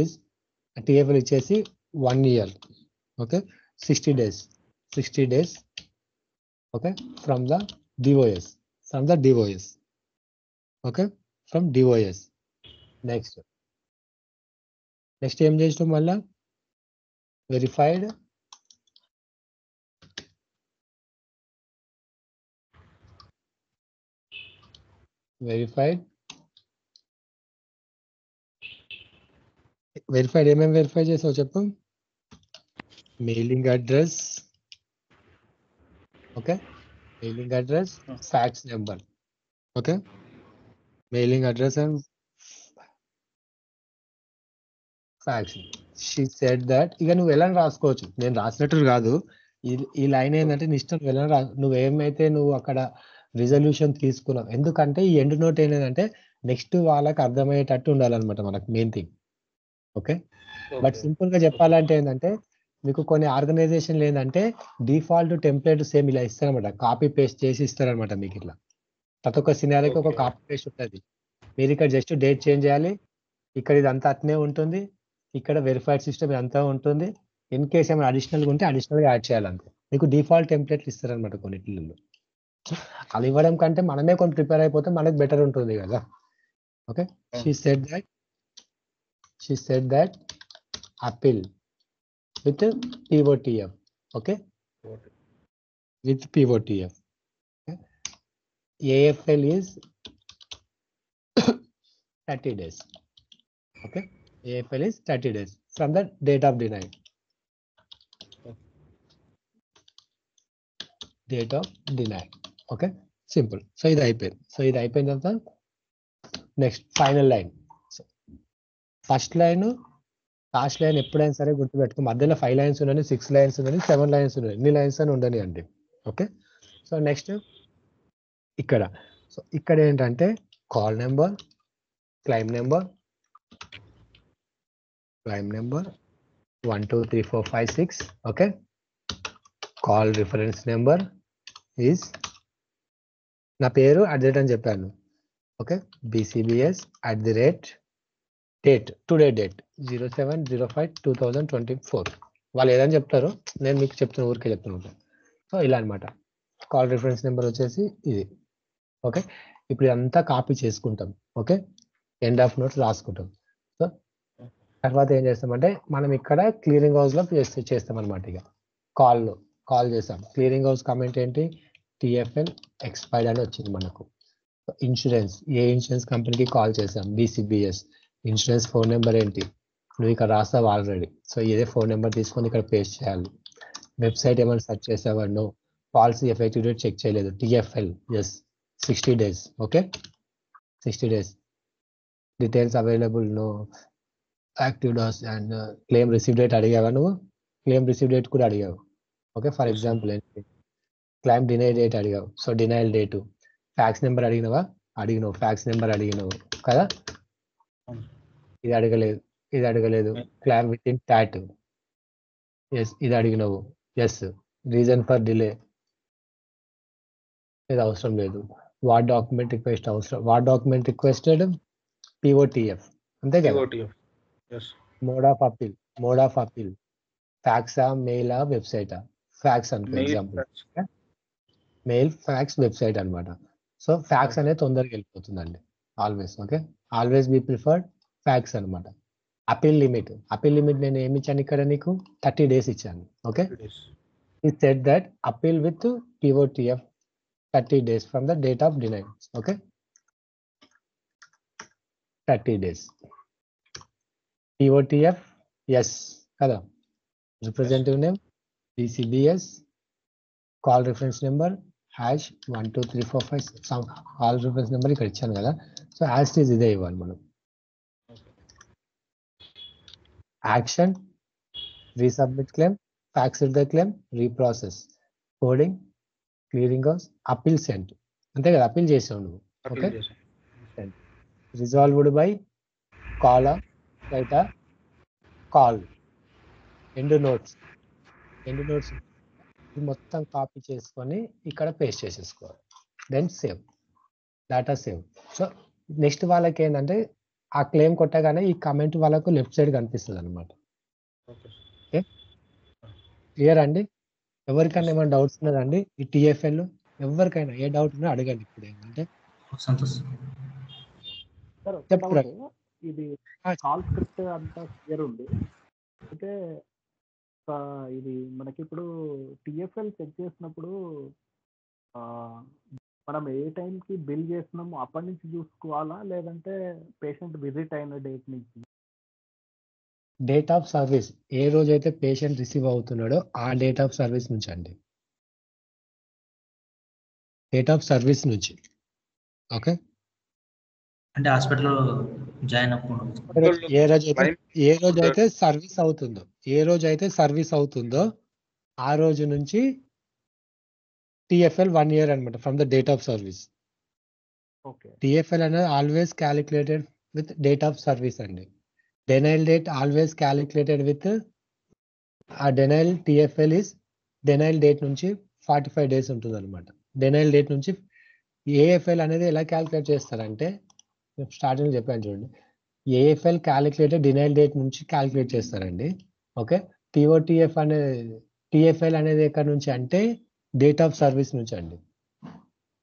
ఇచ్చేసి 1 year. Okay. 60 days. Okay. From the DOS. Okay. From DOS. Next ఏం చేసినావు మళ్ళా? వెరిఫైడ్ ఏమేమి వెరిఫై చేసావు చెప్పు? Mailing address. Okay. Mailing address, fax number. Okay. Mailing address and fax. She said that. ఇక నువ్వు ఎలా రాసుకోవచ్చు, నేను రాసినట్టు కాదు. ఈ లైన్ ఏంటంటే నీ ఇష్టం ఎలా నువ్వేమైతే నువ్వు అక్కడ రిజల్యూషన్ తీసుకున్నావు. ఎందుకంటే ఈ ఎండ్ నోట్ ఏంటంటే నెక్స్ట్ వాళ్ళకి అర్థమయ్యేటట్టు ఉండాలన్నమాట మనకు main thing. Okay. But simple గా చెప్పాలంటే ఏంటంటే మీకు కొన్ని ఆర్గనైజేషన్లు ఏంటంటే డిఫాల్ట్ టెంప్లెట్ సేమ్ ఇలా ఇస్తారనమాట. కాపీ పేస్ట్ చేసి ఇస్తారనమాట మీకు. ఇట్లా ప్రతి ఒక్క సినారీకి ఒక కాపీ పేస్ట్ ఉంటుంది. మీరు ఇక్కడ జస్ట్ డేట్ చేంజ్ చేయాలి. ఇక్కడ ఇదంతా అట్నే ఉంటుంది. ఇక్కడ వెరిఫైడ్ సిస్టమ్ ఇదంతా ఉంటుంది. ఇన్ కేస్ ఏమైనా అడిషనల్గా ఉంటే అడిషనల్గా యాడ్ చేయాలంటే మీకు డిఫాల్ట్ టెంప్లెట్లు ఇస్తారనమాట కొన్నిటిల్లో. అలా ఇవ్వడం కంటే మనమే కొన్ని ప్రిపేర్ అయిపోతే మనకు బెటర్ ఉంటుంది కదా. Okay. She said that appeal with TOTF. Okay. with POTF. Okay. AFL is 30 days. Okay. AFL is 30 days from the date of denial. Date of denial. Okay. Simple. So ఇది అయిపోయింది. సో ఇది అయిపోయిన తర్వాత next final line. First line last line ఎప్పుడైనా సరే గుర్తుపెట్టుకో, మధ్యలో 5 లైన్స్ ఉన్నాయి, 6 లైన్స్ ఉన్నాయి, 7 లైన్స్ ఉన్నాయి, ఎన్ని లైన్స్ అని ఉండని అండి. ఓకే. సో నెక్స్ట్ ఇక్కడ, సో ఇక్కడ ఏంటంటే call number, claim number 1 2 3 4 5 6. Okay. Call reference number is, నా పేరు @ అని చెప్పాను. Okay. BCBS@ date, today date 07/05/2024. వాళ్ళు ఏదని చెప్తారు, నేను మీకు చెప్తున్న ఊరికే చెప్తున్నాను. సో ఇలా అనమాట. కాల్ రిఫరెన్స్ నెంబర్ వచ్చేసి ఇది. ఓకే. ఇప్పుడు ఇదంతా కాపీ చేసుకుంటాం. ఓకే. ఎండ్ ఆఫ్ నోట్స్ రాసుకుంటాం. సో తర్వాత ఏం చేస్తామంటే మనం ఇక్కడ క్లియరింగ్ హౌస్లో చేస్తాం అనమాట. ఇక కాల్ చేస్తాం. క్లియరింగ్ హౌస్ కమెంట్ ఏంటి, TFL ఎక్స్పైర్డ్ అని వచ్చింది మనకు. ఇన్సూరెన్స్, ఏ ఇన్సూరెన్స్ కంపెనీకి కాల్ చేసాం, BCBS. ఇన్సూరెన్స్ ఫోన్ నెంబర్ ఏంటి, నువ్వు ఇక్కడ రాస్తావు ఆల్రెడీ. సో ఇదే ఫోన్ నెంబర్ తీసుకొని ఇక్కడ పేస్ట్ చేయాలి. వెబ్సైట్ ఏమైనా సెర్చ్ చేసావా, no. Policy effective date check చేయలేదు, TFL is 60 days. Okay. 60 days. Details available, no. Active DOS and claim receive date అడిగావా నువ్వు, క్లెయిమ్ రిసీవ్ డేట్ కూడా అడిగావు. ఓకే. ఫర్ ఎగ్జాంపుల్ ఏంటి, క్లెయిమ్ డినై డేట్ అడిగావు, so denial date. Fax number అడిగినవా, అడిగినావు. ఫ్యాక్స్ నెంబర్ అడిగినావు కదా, ఇది అడగలేదు. Claim within TAT, yes ఇది అడిగినావు, ఎస్. రీజన్ ఫర్ డిలే, ఇది అవసరం లేదు. వాట్ డాక్యుమెంట్ రిక్వెస్ట్ అవసరం, వాట్ డాక్యుమెంట్ రిక్వెస్టెడ్, POTF. అంతే కదా. మోడ్ ఆఫ్ అపీల్, ఫ్యాక్సా, మెయిలా, వెబ్సైటా. ఫ్యాక్స్ అనుకో ఎగ్జాంపుల్, మెయిల్, ఫ్యాక్స్, వెబ్సైట్ అనమాట. సో ఫ్యాక్స్ అనేది తొందరగా వెళ్ళిపోతుందండి always. Okay. Always be preferred fax అనమాట. అపీల్ లిమిట్ నేను ఏమి ఇచ్చాను ఇక్కడ నీకు, 30 days ఇచ్చాను. Okay. It said that appeal with POTF 30 days from the date of denial. Okay. 30 days. POTF yes kada. Representative name BCBS. Call reference number #12345. Some call reference number ఇక్కడ ఇచ్చాను కదా. సో as it is ఇదే ఇవ్వాలి మనం. Action, resubmit claim, fax the claim, reprocess, coding, clearing house, appeal sent. అంతే కదా, అప్పీల్ చేసావు నువ్వు. Okay. Resolved by call, right, call. End notes మొత్తం కాపీ చేసుకొని ఇక్కడ పేస్ట్ చేసేసుకోవాలి. Then save, data save. So next వాళ్ళకి ఏంటంటే ఆ క్లెయిమ్ కొట్టగానే ఈ కమెంట్ వాళ్ళకు లెఫ్ట్ సైడ్ కనిపిస్తుంది అనమాట. ఓకే. క్లియర్ అండి. ఎవరికైనా ఏమైనా డౌట్స్ ఉన్నదండి ఈ TFL? ఎవరికైనా ఏ డౌట్ ఉన్నా అడగండి. ఇప్పుడు ఏంటంటే చెప్తారు, ఇది కాల్ స్క్రిప్ట్ అంతా క్లియర్ ఉంది. అయితే ఇది మనకి ఇప్పుడు TFL చెక్ చేసినప్పుడు మనం ఏ టైంకి బిల్ చేస్తున్నామో అప్పటి నుంచి చూసుకోవాలా, లేదంటే పేషెంట్ విజిట్ అయిన డేట్ నుంచి? డేట్ ఆఫ్ సర్వీస్, ఏ రోజైతే పేషెంట్ రిసీవ్ అవుతున్నాడో ఆ డేట్ ఆఫ్ సర్వీస్ నుంచి అండి. డేట్ ఆఫ్ సర్వీస్ నుంచి. ఓకే. అంటే హాస్పిటల్లో జాయిన్ అప్పుడు ఏ రోజైతే సర్వీస్ అవుతుందో ఆ రోజు నుంచి TFL 1 year అనమాట, from the date of service. TFL అనేది always calculated with date of service అండి. డెనైల్ డేట్ ఆల్వేస్ క్యాలిక్యులేటెడ్ విత్ ఆ డెనైల్. TFL ఇస్ డెనైల్ డేట్ నుంచి 45 days ఉంటుంది అనమాట. డెనైల్ డేట్ నుంచి AFL అనేది ఎలా క్యాలిక్యులేట్ చేస్తారంటే, స్టార్టింగ్ చెప్పాను చూడండి, AFL క్యాలిక్యులేటెడ్ డినైల్ డేట్ నుంచి క్యాలిక్యులేట్ చేస్తారండి. ఓకే. TFL అనేది ఎక్కడ నుంచి అంటే డేట్ ఆఫ్ సర్వీస్ నుంచి అండి.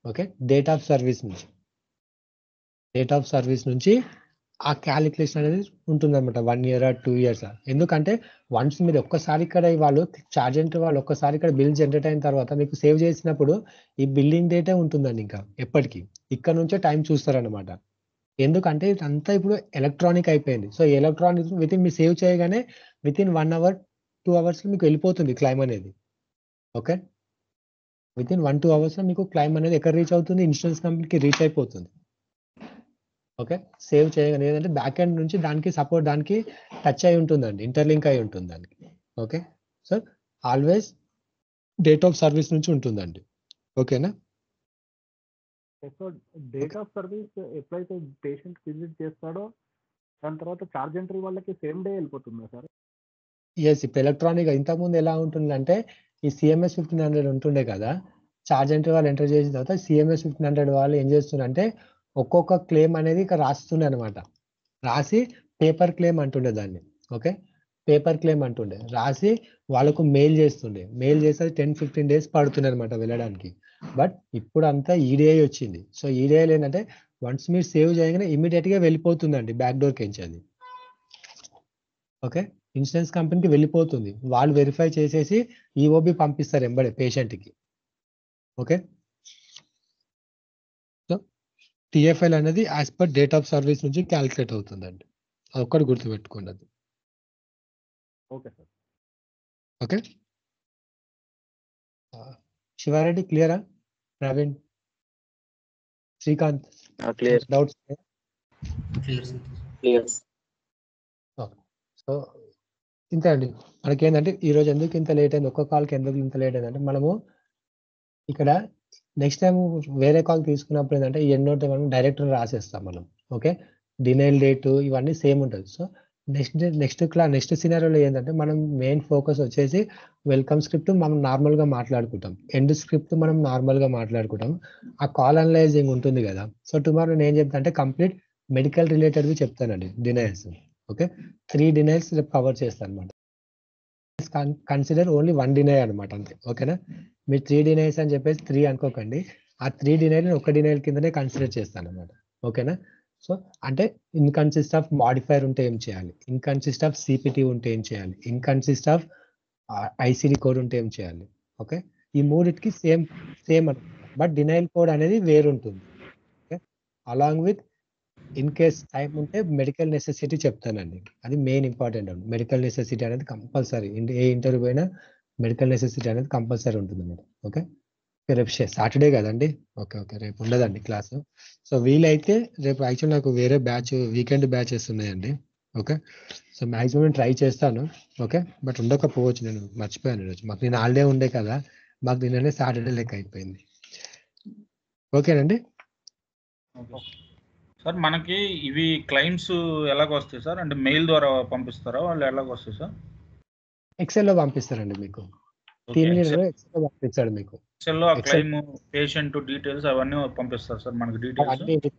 ఓకే. డేట్ ఆఫ్ సర్వీస్ నుంచి ఆ క్యాలిక్యులేషన్ అనేది ఉంటుందన్నమాట 1 year 2 years. ఎందుకంటే వన్స్ మీరు ఒక్కసారి ఇక్కడ వాళ్ళు చార్జ్ ఎంట్రీ వాళ్ళు ఒక్కసారి ఇక్కడ బిల్ జనరేట్ అయిన తర్వాత మీకు సేవ్ చేసినప్పుడు ఈ బిల్లింగ్ డేటే ఉంటుందండి ఇంకా ఎప్పటికీ. ఇక్కడ నుంచే టైం చూస్తారనమాట. ఎందుకంటే ఇదంతా ఇప్పుడు ఎలక్ట్రానిక్ అయిపోయింది. సో ఎలక్ట్రానిక్ వితిన్ మీరు సేవ్ చేయగానే వితిన్ 1 hour 2 hours మీకు వెళ్ళిపోతుంది క్లైమ్ అనేది. ఓకే, వితిన్ 1-2 hours మీకు క్లైమ్ అనేది ఎక్కడ రీచ్ అవుతుంది, ఇన్సూరెన్స్ కంపెనీకి రీచ్ అయిపోతుంది. ఓకే, సేవ్ చేయగానే ఏంటంటే బ్యాక్ ఎండ్ నుంచి దానికి సపోర్ట్ దానికి టచ్ అయి ఉంటుందండి, ఇంటర్లింక్ అయి ఉంటుంది దానికి. Okay, so always date of service నుంచి ఉంటుందండి. ఓకేనా? సో డేట్ ఆఫ్ సర్వీస్ ఎప్పుడైతే పేషెంట్ విజిట్ చేస్తాడో దాని తర్వాత చార్జ్ ఎంట్రీ వాళ్ళకి సేమ్ డే వెళ్ళిపోతుందా సార్? ఎస్, ఇప్పుడు ఎలక్ట్రానిక్ ఇంతకుముందు ఎలా ఉంటుందంటే ఈ CMS 1500 ఉంటుండే కదా, చార్జ్ ఎంట్రీ వాళ్ళు ఎంటర్ చేసిన తర్వాత CMS 1500 వాళ్ళు ఏం చేస్తుండే ఒక్కొక్క క్లెయిమ్ అనేది ఇక్కడ రాస్తుండే అనమాట. రాసి పేపర్ క్లెయిమ్ అంటుండే దాన్ని. ఓకే, పేపర్ క్లెయిమ్ అంటుండే రాసి వాళ్ళకు మెయిల్ చేస్తుండే. మెయిల్ చేస్తే 10-15 days పడుతుండే అనమాట వెళ్ళడానికి. బట్ ఇప్పుడు అంతా EDI వచ్చింది. సో EDI ఏంటంటే వన్స్ మీరు సేవ్ చేయగానే ఇమీడియట్ గా వెళ్ళిపోతుందండి బ్యాక్ డోర్కి ఎంచి అది. ఓకే, ఇన్సూరెన్స్ కంపెనీకి వెళ్ళిపోతుంది. వాళ్ళు వెరిఫై చేసేసి EOB పంపిస్తారు ఎంబడే పేషెంట్కి. ఓకే, సో TFL అనేది as per date of service నుంచి క్యాలిక్యులేట్ అవుతుందండి. అది ఒక్కటి గుర్తుపెట్టుకోండి అది. Okay sir. ఓకే, శివారెడ్డి క్లియరా? Praveen, Srikanth clear doubts? Clear. So ఇంతే అండి. మనకి ఏంటంటే ఈరోజు ఎందుకు ఇంత లేట్ అయింది, ఒక్క కాల్కి ఎందుకు ఇంత లేట్ అయిందంటే మనము ఇక్కడ నెక్స్ట్ టైం వేరే కాల్ తీసుకున్నప్పుడు ఏంటంటే ఎన్నోటి మనం డైరెక్ట్ రాసేస్తాం మనం. ఓకే, డినైల్ డేట్ ఇవన్నీ సేమ్ ఉంటుంది. సో నెక్స్ట్ సినారియోలో ఏంటంటే మనం మెయిన్ ఫోకస్ వచ్చేసి వెల్కమ్ స్క్రిప్ట్ మనం నార్మల్గా మాట్లాడుకుంటాం, ఎండ్ స్క్రిప్ట్ మనం నార్మల్గా మాట్లాడుకుంటాం. ఆ కాల్ అనలైజింగ్ ఉంటుంది కదా. సో టుమారో నేను ఏం చెప్తా అంటే కంప్లీట్ మెడికల్ రిలేటెడ్వి చెప్తానండి, డినైల్స్. ఓకే, 3 డినైల్స్ రేపు కవర్ చేస్తాను అనమాట. కన్సిడర్ ఓన్లీ 1 డినై అనమాట అంతే. ఓకేనా? మీరు 3 డినైల్స్ అని చెప్పేసి 3 అనుకోకండి. ఆ 3 డినైల్ ఒక డినైల్ కిందనే కన్సిడర్ చేస్తాను అనమాట. ఓకేనా? సో అంటే ఇన్కన్సిస్ట్ ఆఫ్ మాడిఫైర్ ఉంటే ఏం చేయాలి, ఇన్కన్సిస్ట్ ఆఫ్ CPT ఉంటే ఏం చేయాలి, ఇన్కన్సిస్ట్ ఆఫ్ ICD కోడ్ ఉంటే ఏం చేయాలి. ఓకే, ఈ మూడిటికి సేమ్ అనమాట. బట్ డినైల్ కోడ్ అనేది వేరు ఉంటుంది. Okay, along with in case time ఉంటే మెడికల్ నెసెసిటీ చెప్తానండి. అది మెయిన్ ఇంపార్టెంట్ అండి. మెడికల్ నెసెసిటీ అనేది కంపల్సరీ, ఏ ఇంటర్వ్యూ అయినా మెడికల్ నెసెసిటీ అనేది కంపల్సరీ ఉంటుంది అన్నమాట. ఓకే, రేపు సాటర్డే కదండి. ఓకే, రేపు ఉండదండి క్లాస్. సో వీలైతే రేపు యాక్చువల్ నాకు వేరే బ్యాచ్ వీకెండ్ బ్యాచెస్ ఉన్నాయండి. ఓకే, సో మ్యాక్సిమం నేను ట్రై చేస్తాను. ఓకే, బట్ ఉండకపోవచ్చు, నేను మర్చిపోయాను ఈరోజు. మాకు నేను హాలిడే ఉండే కదా, మాకు నిన్ననే సాటర్డే లెక్క అయిపోయింది. ఓకేనండి. సార్ మనకి ఇవి క్లైమ్స్ ఎలాగొస్తాయి సార్? అంటే మెయిల్ ద్వారా పంపిస్తారా వాళ్ళు, ఎలాగొస్తాయి సార్? ఎక్సెల్లో పంపిస్తారండి మీకు. టీమ్ లీడర్ ఎక్సెల్లో పంపిస్తాడు మీకు. ఎక్సెల్లో ఆ క్లైమ్ పేషెంట్ డీటెయిల్స్ అవన్నీ పంపిస్తారు సార్ మనకి డీటెయిల్స్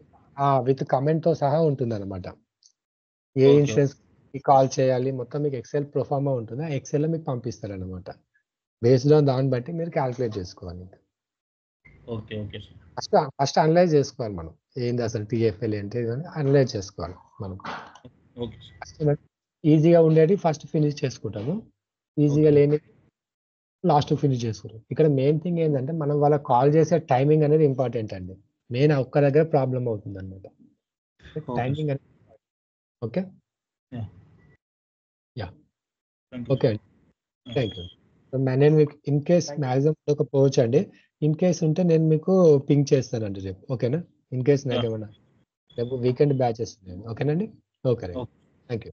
విత్ కమెంట్ తో సహా ఉంటుంది అనమాట. ఏ ఇన్సూరెన్స్ కాల్ చేయాలి మొత్తం మీకు ఎక్సెల్ ప్రొఫార్మా ఉంటుంది. ఆ ఎక్సెల్ లో మీకు పంపిస్తారు అనమాట. బేస్డ్ ఆన్ దాన్ని బట్టి మీరు క్యాల్కులేట్ చేసుకోవాలి. ఓకే ఓకే ఫస్ట్ అనలైజ్ చేసుకోవాలి మనం, ఏంది అసలు TFL ఏంటి అనలైజ్ చేసుకోవాలి మనం. ఈజీగా ఉండేది ఫస్ట్ ఫినిష్ చేసుకుంటాము, ఈజీగా లేని లాస్ట్ ఫినిష్ చేసుకుంటాం. ఇక్కడ మెయిన్ థింగ్ ఏంటంటే మనం వాళ్ళకి కాల్ చేసే టైమింగ్ అనేది ఇంపార్టెంట్ అండి. మెయిన్ ఒక్క దగ్గర ప్రాబ్లం అవుతుంది అనమాట, టైమింగ్ అనేది. ఓకే, యా, ఓకే అండి, థ్యాంక్ యూ. నేను మీకు ఇన్ కేస్ మ్యాక్సిమం ఉండకపోవచ్చు అండి. ఇన్ కేస్ ఉంటే నేను మీకు పింక్ చేస్తానండి రేపు. ఓకేనా? ఇన్ కేస్ నాకేమన్నా రేపు వీకెండ్ బ్యాచెస్ ఉన్నాయండి. ఓకేనండి? Okay, thank you.